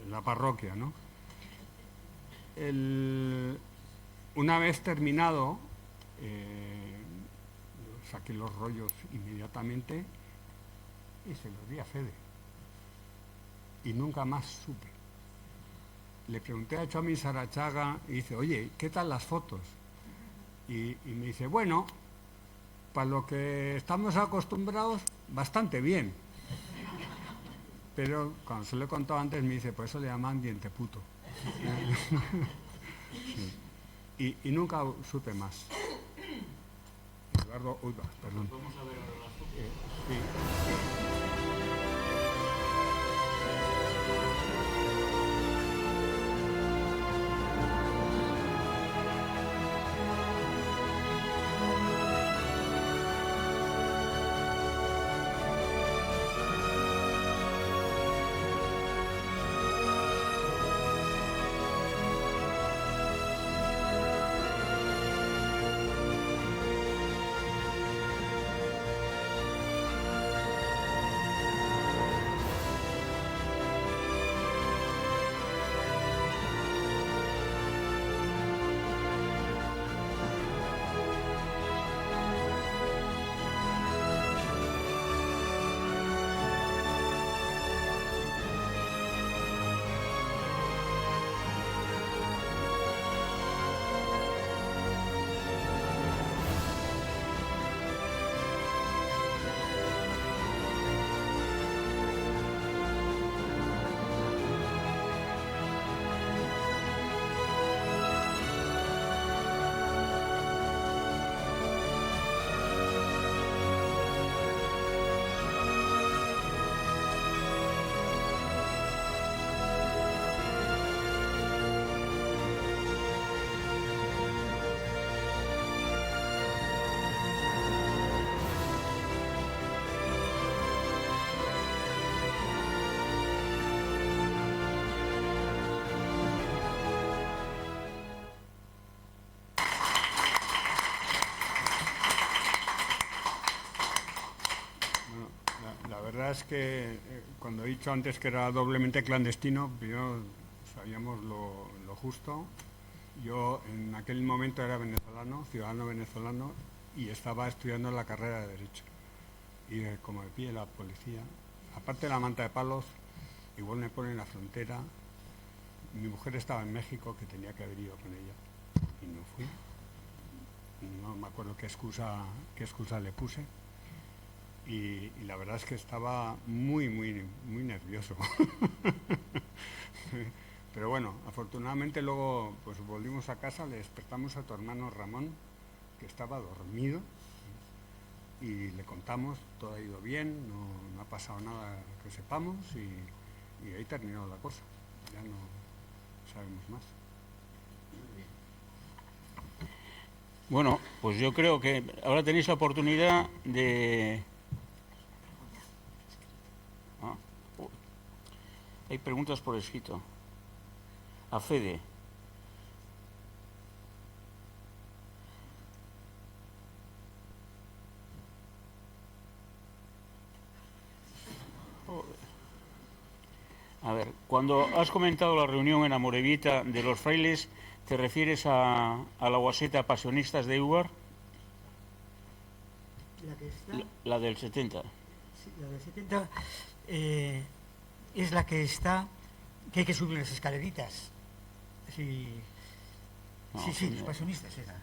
la parroquia, ¿no? Una vez terminado, saqué los rollos inmediatamente y se los di a Fede. Y nunca más supe. le pregunté a Chomi Sarachaga y dice, oye, ¿qué tal las fotos? Y me dice, bueno, para lo que estamos acostumbrados, bastante bien. Pero cuando se lo he contado antes me dice, por eso le llaman diente puto. Sí. Y nunca supe más. Eduardo, uy, perdón. Vamos a ver ahora las fotos. Sí. La verdad es que cuando he dicho antes que era doblemente clandestino, primero sabíamos lo justo. Yo en aquel momento era venezolano, ciudadano venezolano, y estaba estudiando la carrera de Derecho. Y como me pide la policía, aparte de la manta de palos, igual me pone en la frontera. Mi mujer estaba en México, que tenía que haber ido con ella, y no fui. No me acuerdo qué excusa le puse. Y la verdad es que estaba muy nervioso. Pero bueno, afortunadamente luego pues volvimos a casa, le despertamos a tu hermano Ramón, que estaba dormido, y le contamos, todo ha ido bien, no ha pasado nada que sepamos, y ahí terminó la cosa. Ya no sabemos más. Bueno, pues yo creo que ahora tenéis la oportunidad de... Hay preguntas por escrito. A Fede. A ver, cuando has comentado la reunión en Amorebieta de los frailes, ¿te refieres a la guaseta Pasionistas de Ugar? La que está, La del 70. sí, la del 70 es la que está, que hay que subir las escaleritas. Sí, No, sí, no. los pasionistas eran.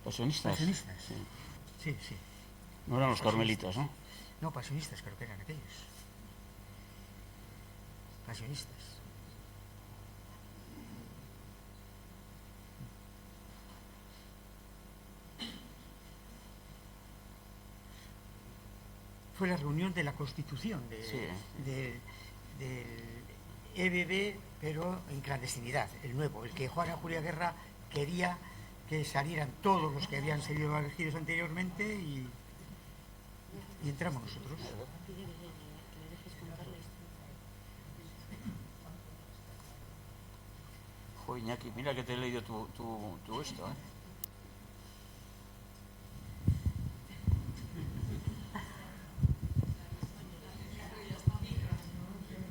¿Pasionistas? Pasionistas. Sí. Sí. No eran los carmelitas, ¿no? No, pasionistas creo que eran aquellos. Pasionistas. Fue la reunión de la Constitución Sí. del EBB, pero en clandestinidad, el nuevo, el que Juana Julia Guerra quería que salieran todos los que habían sido elegidos anteriormente y entramos nosotros. Joder, Iñaki, mira que te he leído tu esto, ¿eh?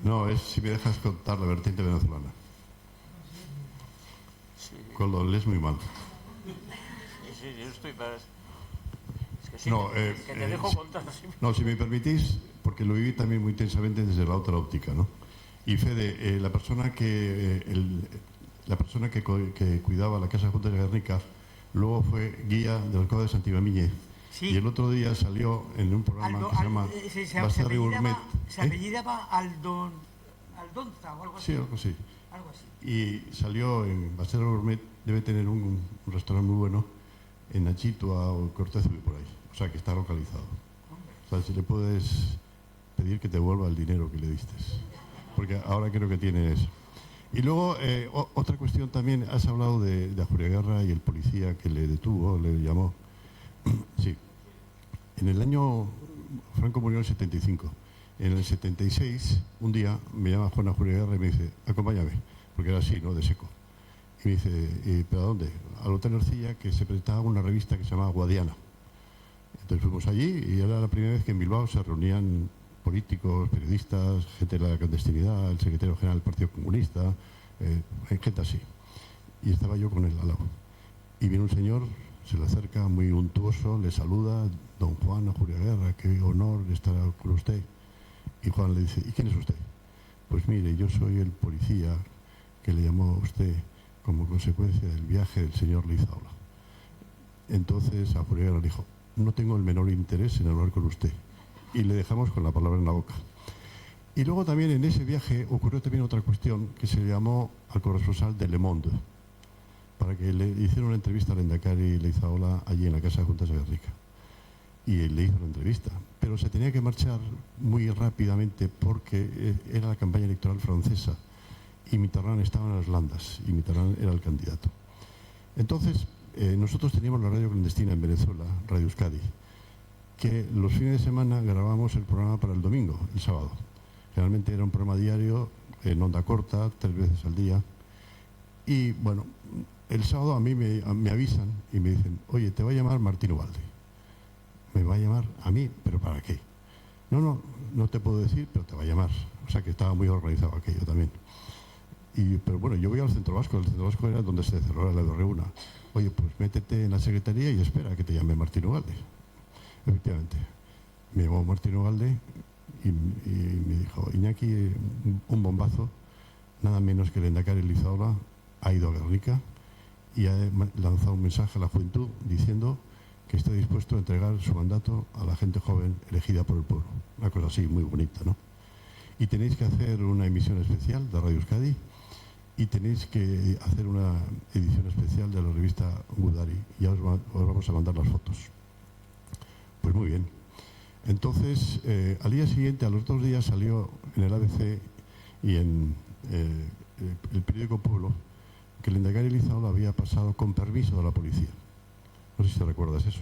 No, es si me dejas contar la vertiente venezolana. Sí, Lo lees muy mal. sí, yo estoy para... Es que sí, No, que te dejo sí. contar. Sí. No, si me permitís, porque lo viví también muy intensamente desde la otra óptica, ¿no? Y Fede, la persona que que cuidaba la Casa de Juntas de Guernica luego fue guía de los Cobos de Santibamiñe. Sí. Y el otro día salió en un programa que se llama Baserri Gourmet. Se apellidaba Aldonza o algo así. Sí, algo así. Algo así. Y salió en Baserri Gourmet, debe tener un restaurante muy bueno en Achitua o Cortez y por ahí. O sea, que está localizado. O sea, si le puedes pedir que te devuelva el dinero que le diste. Porque ahora creo que tiene eso. Y luego, otra cuestión también, has hablado de Ajuriaguerra y el policía que le detuvo, le llamó. Sí. En el año, Franco murió en el 75. En el 76, un día, me llama Juan Ajuriaguerra y me dice, acompáñame, porque era así, ¿no?, de seco. Y me dice, ¿pero a dónde? Al Hotel Ercilla, que se presentaba una revista que se llamaba Guadiana. Entonces fuimos allí y era la primera vez que en Bilbao se reunían políticos, periodistas, gente de la clandestinidad, el secretario general del Partido Comunista, gente así. Y estaba yo con él al lado. Y viene un señor, se le acerca muy untuoso, le saluda, don Juan Ajuriaguerra, qué honor estar con usted. Y Juan le dice, ¿y quién es usted? Pues mire, yo soy el policía que le llamó a usted como consecuencia del viaje del señor Lizaola. Entonces Ajuriaguerra le dijo, no tengo el menor interés en hablar con usted. Y le dejamos con la palabra en la boca. Y luego también en ese viaje ocurrió también otra cuestión que se le llamó al corresponsal de Le Monde para que le hiciera una entrevista al Lehendakari Leizaola allí en la Casa de Juntas de Guernica. Y le hizo la entrevista, pero se tenía que marchar muy rápidamente porque era la campaña electoral francesa y Mitterrand estaba en las landas y Mitterrand era el candidato. Entonces, nosotros teníamos la radio clandestina en Venezuela, Radio Euskadi, que los fines de semana grabábamos el programa para el domingo, el sábado. Generalmente era un programa diario, en onda corta, 3 veces al día. Y bueno, el sábado a mí me avisan y me dicen, oye, te va a llamar Martín Ubalde. Me va a llamar a mí, ¿pero para qué? No te puedo decir, pero te va a llamar. O sea que estaba muy organizado aquello también. Pero bueno, yo voy al Centro Vasco. El Centro Vasco era donde se cerró la reúna. Oye, pues métete en la secretaría y espera a que te llame Martín Ubalde. Efectivamente. Me llamó Martín Ugalde y me dijo, Iñaki, un bombazo, nada menos que el Lehendakari Leizaola ha ido a Guernica y ha lanzado un mensaje a la juventud diciendo que está dispuesto a entregar su mandato a la gente joven elegida por el pueblo. Una cosa así, muy bonita, ¿no? Y tenéis que hacer una emisión especial de Radio Euskadi y tenéis que hacer una edición especial de la revista Gudari. Ya os vamos a mandar las fotos. Pues muy bien. Entonces, al día siguiente, a los 2 días, salió en el ABC y en el periódico Pueblo que el Lehendakari Leizaola había pasado con permiso de la policía. No sé si te recuerdas eso.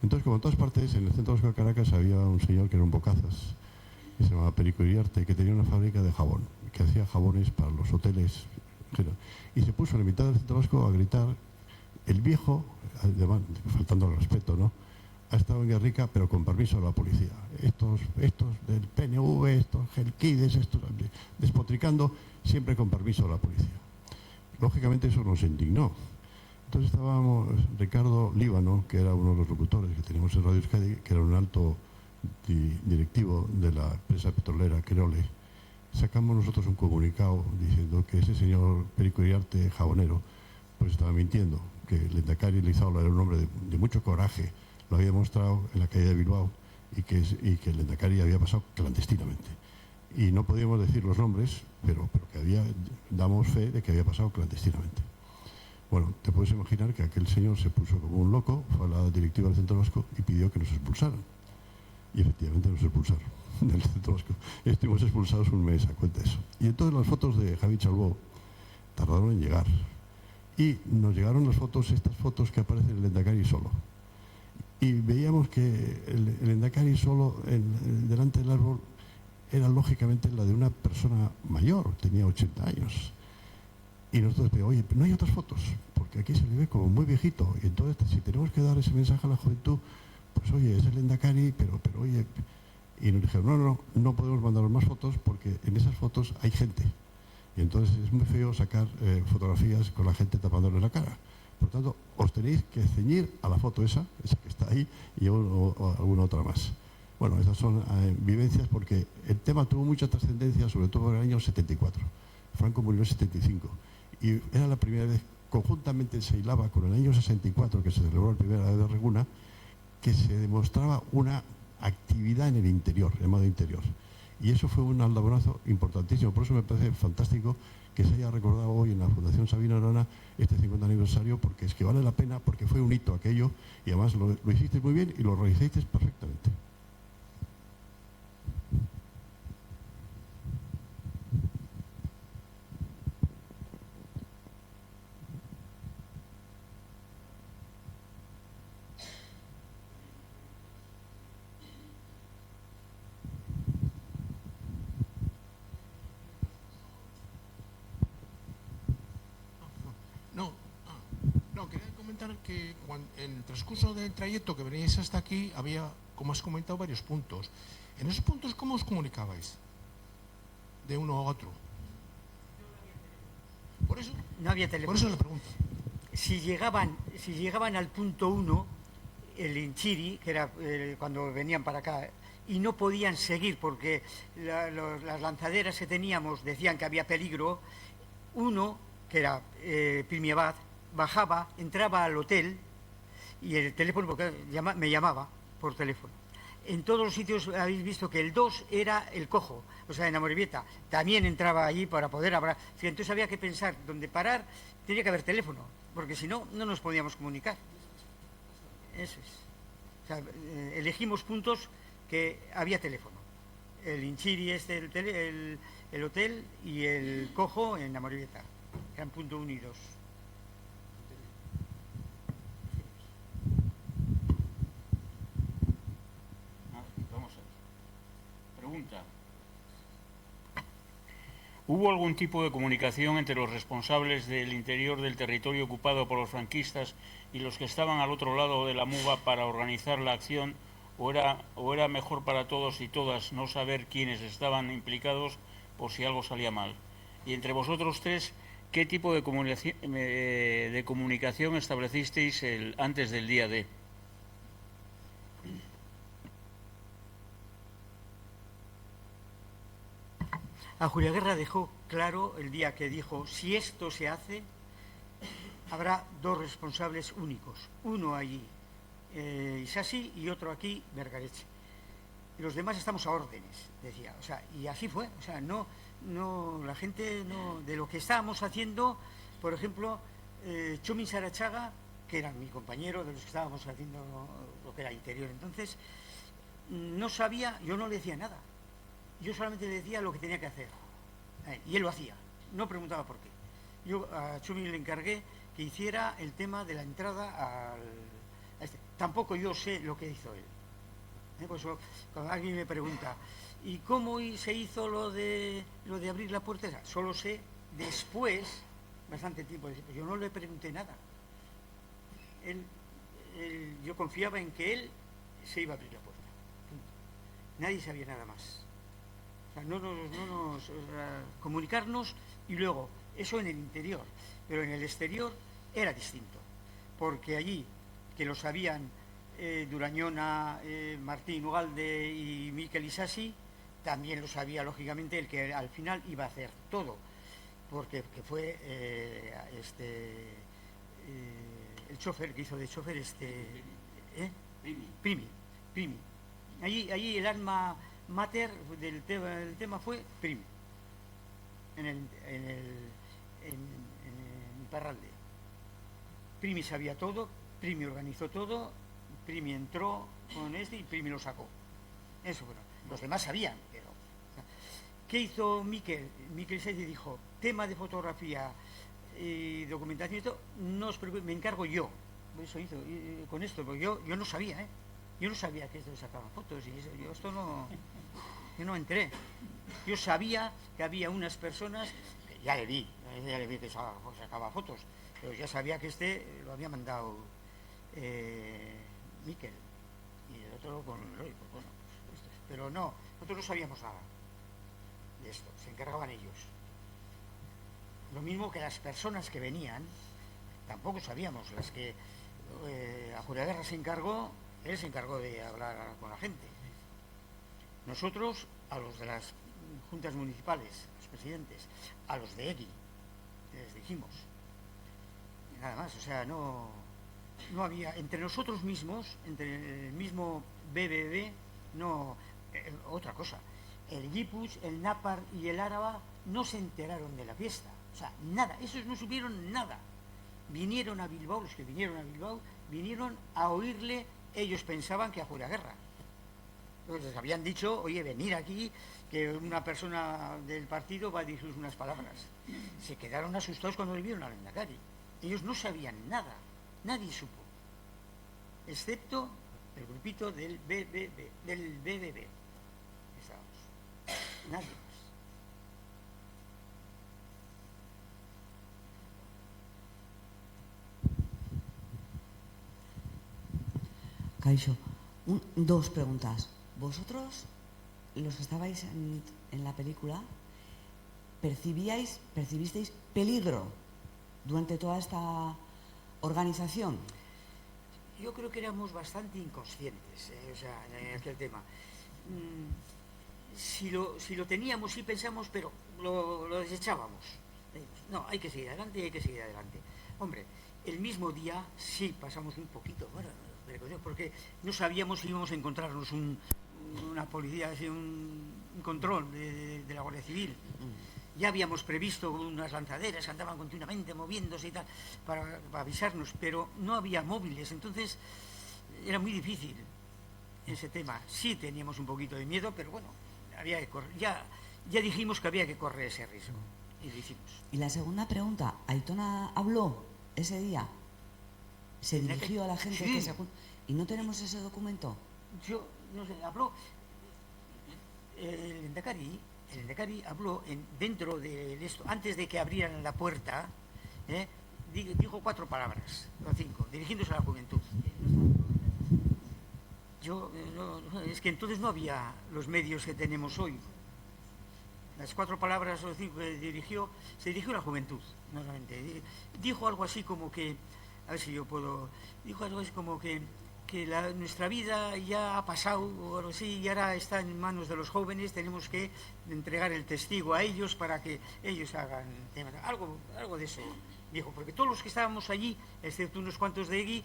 Entonces, como en todas partes, en el centro de Caracas había un señor que era un bocazas, que se llamaba Perico Iriarte, que tenía una fábrica de jabón, que hacía jabones para los hoteles. Y se puso en la mitad del centro vasco a gritar, el viejo, además, faltando el respeto, ¿no?, ha estado en Guernica, pero con permiso de la policía. Estos del PNV, estos gelquides, estos despotricando, siempre con permiso de la policía. Lógicamente eso nos indignó. Entonces estábamos, Ricardo Líbano, que era uno de los locutores que teníamos en Radio Euskadi, que era un alto directivo de la empresa petrolera Querole, sacamos nosotros un comunicado diciendo que ese señor Perico Iriarte, jabonero, pues estaba mintiendo, que el Lehendakari Leizaola era un hombre de mucho coraje, lo había demostrado en la calle de Bilbao y que el Lehendakari había pasado clandestinamente. Y no podíamos decir los nombres, pero que damos fe de que había pasado clandestinamente. Bueno, te puedes imaginar que aquel señor se puso como un loco, fue a la directiva del Centro Vasco y pidió que nos expulsaran. Y efectivamente nos expulsaron del Centro Vasco. Estuvimos expulsados un mes, a cuenta de eso. Y entonces las fotos de Javi Chalbó tardaron en llegar. Y nos llegaron estas fotos que aparecen el Lehendakari solo. Y veíamos que el Lehendakari solo delante del árbol era lógicamente la de una persona mayor, tenía 80 años. Y nosotros pedimos, oye, no hay otras fotos, porque aquí se le ve como muy viejito. Y entonces, si tenemos que dar ese mensaje a la juventud, pues oye, es el Lehendakari, pero oye. Y nos dijeron, no podemos mandar más fotos porque en esas fotos hay gente. Y entonces es muy feo sacar fotografías con la gente tapándole la cara. Por tanto, os tenéis que ceñir a la foto esa que está ahí, y o alguna otra más. Bueno, esas son vivencias porque el tema tuvo mucha trascendencia, sobre todo en el año 74. Franco murió en 75 y era la primera vez, conjuntamente se hilaba con el año 64, que se celebró la primera vez de Reguna, que se demostraba una actividad en el interior, llamado interior. Y eso fue un aldabonazo importantísimo. Por eso me parece fantástico que se haya recordado hoy en la Fundación Sabino Arana este 50 aniversario, porque es que vale la pena, porque fue un hito aquello, y además lo hicisteis muy bien y lo realizasteis perfectamente. No, quería comentar que en el transcurso del trayecto que veníais hasta aquí había, como has comentado, varios puntos. En esos puntos, ¿cómo os comunicabais? De uno a otro. Por eso, No había teléfono. por eso la pregunta. Si llegaban al punto 1, el Inchiri, que era cuando venían para acá, y no podían seguir porque las lanzaderas que teníamos decían que había peligro, uno, que era Primi Abad, bajaba, entraba al hotel y el teléfono, porque me llamaba por teléfono. En todos los sitios habéis visto que el 2 era el cojo, o sea, en Amorebieta. También entraba allí para poder hablar. Entonces había que pensar dónde parar, tenía que haber teléfono, porque si no, no nos podíamos comunicar. Eso es. O sea, elegimos puntos que había teléfono. El Inchiri, el hotel, y el cojo en Amorebieta. Eran punto 1 y 2. Vamos a ver. Pregunta. ¿Hubo algún tipo de comunicación entre los responsables del interior del territorio ocupado por los franquistas y los que estaban al otro lado de la Muga para organizar la acción? ¿O era mejor para todos y todas no saber quiénes estaban implicados por si algo salía mal? Y entre vosotros tres, ¿qué tipo de comunicación establecisteis antes del día D? A Julia Guerra dejó claro el día que dijo: si esto se hace, habrá dos responsables únicos, uno allí, Isasi, y otro aquí, Vergareche. Y los demás estamos a órdenes, decía. O sea, y así fue. O sea, la gente de lo que estábamos haciendo, por ejemplo, Chomin Sarachaga, que era mi compañero de los que estábamos haciendo lo que era interior entonces, no sabía, yo no le decía nada. Yo solamente le decía lo que tenía que hacer. Y él lo hacía. No preguntaba por qué. Yo a Chomin le encargué que hiciera el tema de la entrada a este. Tampoco yo sé lo que hizo él. Por eso, cuando alguien me pregunta, ¿y cómo se hizo lo de abrir la puerta? Solo sé después, bastante tiempo después. Yo no le pregunté nada. Yo confiaba en que él se iba a abrir la puerta. Nadie sabía nada más. O sea, comunicarnos, y luego, eso en el interior. Pero en el exterior era distinto. Porque allí, que lo sabían Durañona, Martín Ugalde y Miquel Isasi, también lo sabía, lógicamente, el que al final iba a hacer todo. Porque fue el chofer, que hizo de chofer Primi. Allí el alma mater del tema fue Primi, en Iparralde. Primi sabía todo, Primi organizó todo, Primi entró con y Primi lo sacó. Eso, bueno, los demás sabían, pero... ¿Qué hizo Miquel? Miquel se dijo: tema de fotografía y documentación, esto no os preocupéis, me encargo yo. Eso hizo con esto, porque yo no sabía, yo no sabía que esto sacaban fotos y eso, yo no enteré. Yo sabía que había unas personas, que ya le vi que sacaba fotos, pero ya sabía que lo había mandado Miquel y el otro con Eloy, pues bueno, pero no, nosotros no sabíamos nada de esto, se encargaban ellos. Lo mismo que las personas que venían, tampoco sabíamos. Las que a Julia Guerra se encargó, él se encargó de hablar con la gente. Nosotros, a los de las juntas municipales, los presidentes, a los de EGI, les dijimos. Y nada más, o sea, no había, entre nosotros mismos, entre el mismo BBB, no, otra cosa. El Guipús, el Nápar y el Áraba no se enteraron de la fiesta. O sea, nada, esos no supieron nada. Vinieron a Bilbao, los que vinieron a Bilbao, vinieron a oírle, ellos pensaban que a Julia Guerra. Entonces les habían dicho, oye, venir aquí, que una persona del partido va a dirigir unas palabras. Se quedaron asustados cuando le vieron al Lehendakari. Ellos no sabían nada, nadie supo, excepto el grupito del BBB. Nadie más. Kaixo, dos preguntas. ¿Vosotros, los que estabais en la película, percibisteis peligro durante toda esta organización? Yo creo que éramos bastante inconscientes, o sea, en aquel tema. Si lo teníamos, sí pensamos, pero lo desechábamos. No, hay que seguir adelante y hay que seguir adelante. Hombre, el mismo día sí pasamos un poquito, bueno, porque no sabíamos si íbamos a encontrarnos una policía, así, un control de la Guardia Civil. Ya habíamos previsto unas lanzaderas que andaban continuamente moviéndose y tal, para avisarnos, pero no había móviles, entonces era muy difícil ese tema. Sí teníamos un poquito de miedo, pero bueno, había que correr. Ya dijimos que había que correr ese riesgo y lo hicimos. Y la segunda pregunta, ¿Aitona habló ese día? ¿Se dirigió a la gente sí. que se juntó? ¿Y no tenemos ese documento? Yo no sé, habló el Lehendakari habló dentro de esto, antes de que abrieran la puerta, dijo 4 palabras, o 5, dirigiéndose a la juventud. Es que entonces no había los medios que tenemos hoy. Las 4 palabras o 5 que se dirigió a la juventud, normalmente. Dijo algo así como que, a ver si yo puedo, dijo algo así como que nuestra vida ya ha pasado, o algo así, y ahora está en manos de los jóvenes, tenemos que entregar el testigo a ellos para que ellos hagan temas. Algo de eso dijo, porque todos los que estábamos allí, excepto unos cuantos de EGI,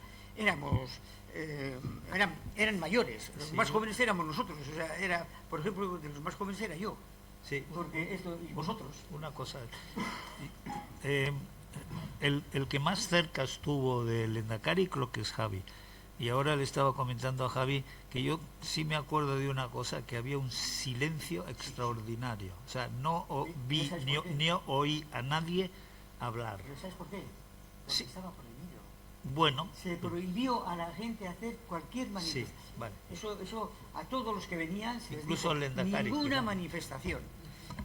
eran mayores, los más jóvenes éramos nosotros, o sea, por ejemplo, de los más jóvenes era yo. Sí. Porque y vosotros. Una cosa. El que más cerca estuvo del Lehendakari creo que es Javi. Y ahora le estaba comentando a Javi que yo sí me acuerdo de una cosa, que había un silencio extraordinario. O sea, no vi ni oí a nadie hablar. ¿Pero sabes por qué? Porque sí. Estaba prohibido. Bueno. Se prohibió a la gente hacer cualquier manifestación. Sí, vale. Eso a todos los que venían se les incluso dijo, al Lehendakari, ninguna manifestación.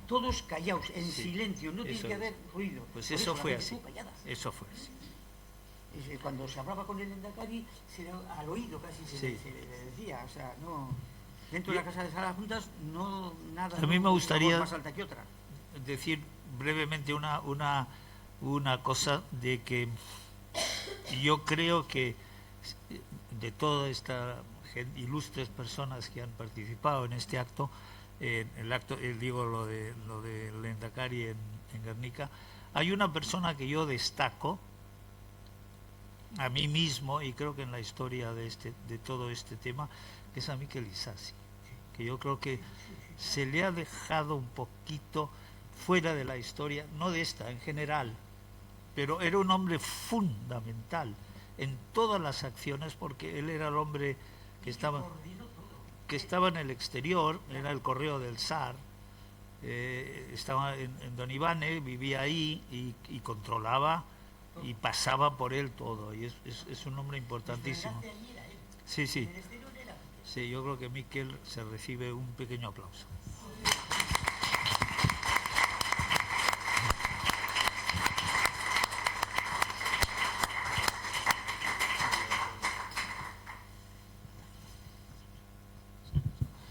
Todos callados, en silencio, no tiene que haber ruido. Pues por eso fue la gente así. estuvo callada. Eso fue así. Cuando se hablaba con el Lehendakari, al oído casi se le decía, o sea, no, dentro de la Casa de Salas Juntas no nada. A mí me gustaría más alta que otra. Decir brevemente una cosa de que yo creo que de todas estas ilustres personas que han participado en este acto, digo lo de Lehendakari en Guernica, hay una persona que yo destaco a mí mismo, y creo que en la historia de todo este tema, que es a Miquel Isasi, que yo creo que se le ha dejado un poquito fuera de la historia, no de esta, en general, pero era un hombre fundamental en todas las acciones, porque él era el hombre que estaba en el exterior, era el correo del SAR, estaba en Don Ivane, vivía ahí y controlaba y pasaba por él todo, y es un hombre importantísimo. Sí, sí. Sí, yo creo que Miquel se recibe un pequeño aplauso.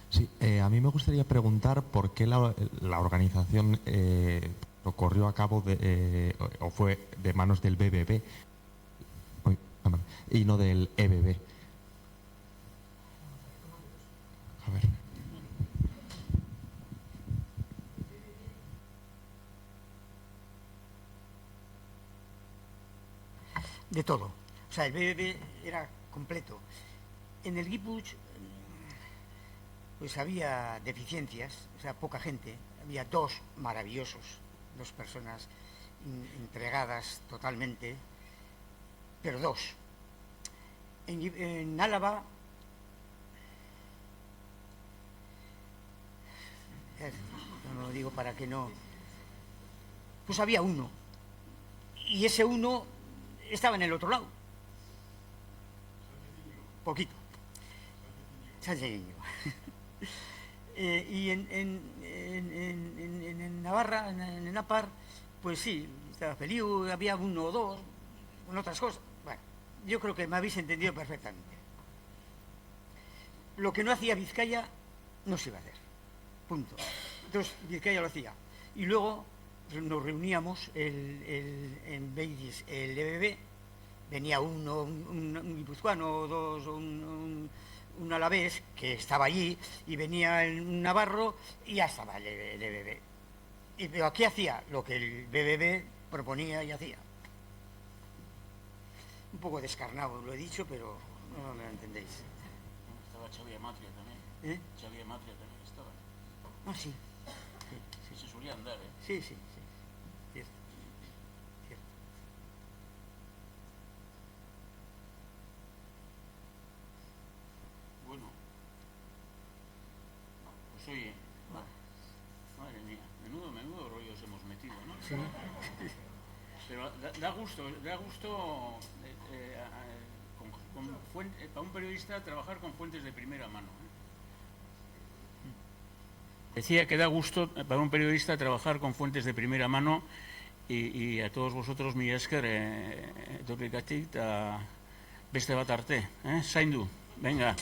Sí, a mí me gustaría preguntar por qué la organización lo corrió a cabo o fue de manos del BBB y no del EBB. A ver. de todo. O sea, el BBB era completo. En el Guipúzcoa pues había deficiencias, o sea, poca gente. Había dos maravillosos, dos personas entregadas totalmente, pero dos. En Álava, no lo digo para que no, pues había uno, y ese uno estaba en el otro lado, poquito, Sánchez Niño. Y en Navarra, en Napar, pues sí, estaba Feliu, había uno o dos, con otras cosas. Bueno, yo creo que me habéis entendido perfectamente. Lo que no hacía Vizcaya no se iba a hacer. Punto. Entonces Vizcaya lo hacía. Y luego nos reuníamos en Beidis, el EBB, venía uno, un guipuzcoano, o dos, un alavés que estaba allí, y venía un navarro y ya estaba el EBB. Pero aquí hacía lo que el BBB proponía y hacía. Un poco descarnado lo he dicho, pero no me lo entendéis. Estaba Xavi Amatria también. Xavi Amatria también estaba. Ah, sí. Sí, se solía andar, ¿eh? Sí. Cierto. Bueno. Pues oye, madre mía, menudo rollos hemos metido, ¿no? Sí. Pero da gusto para un periodista trabajar con fuentes de primera mano. Decía que da gusto para un periodista trabajar con fuentes de primera mano, y a todos vosotros mi esker etorrikatik eta beste bat arte, zaindu, venga.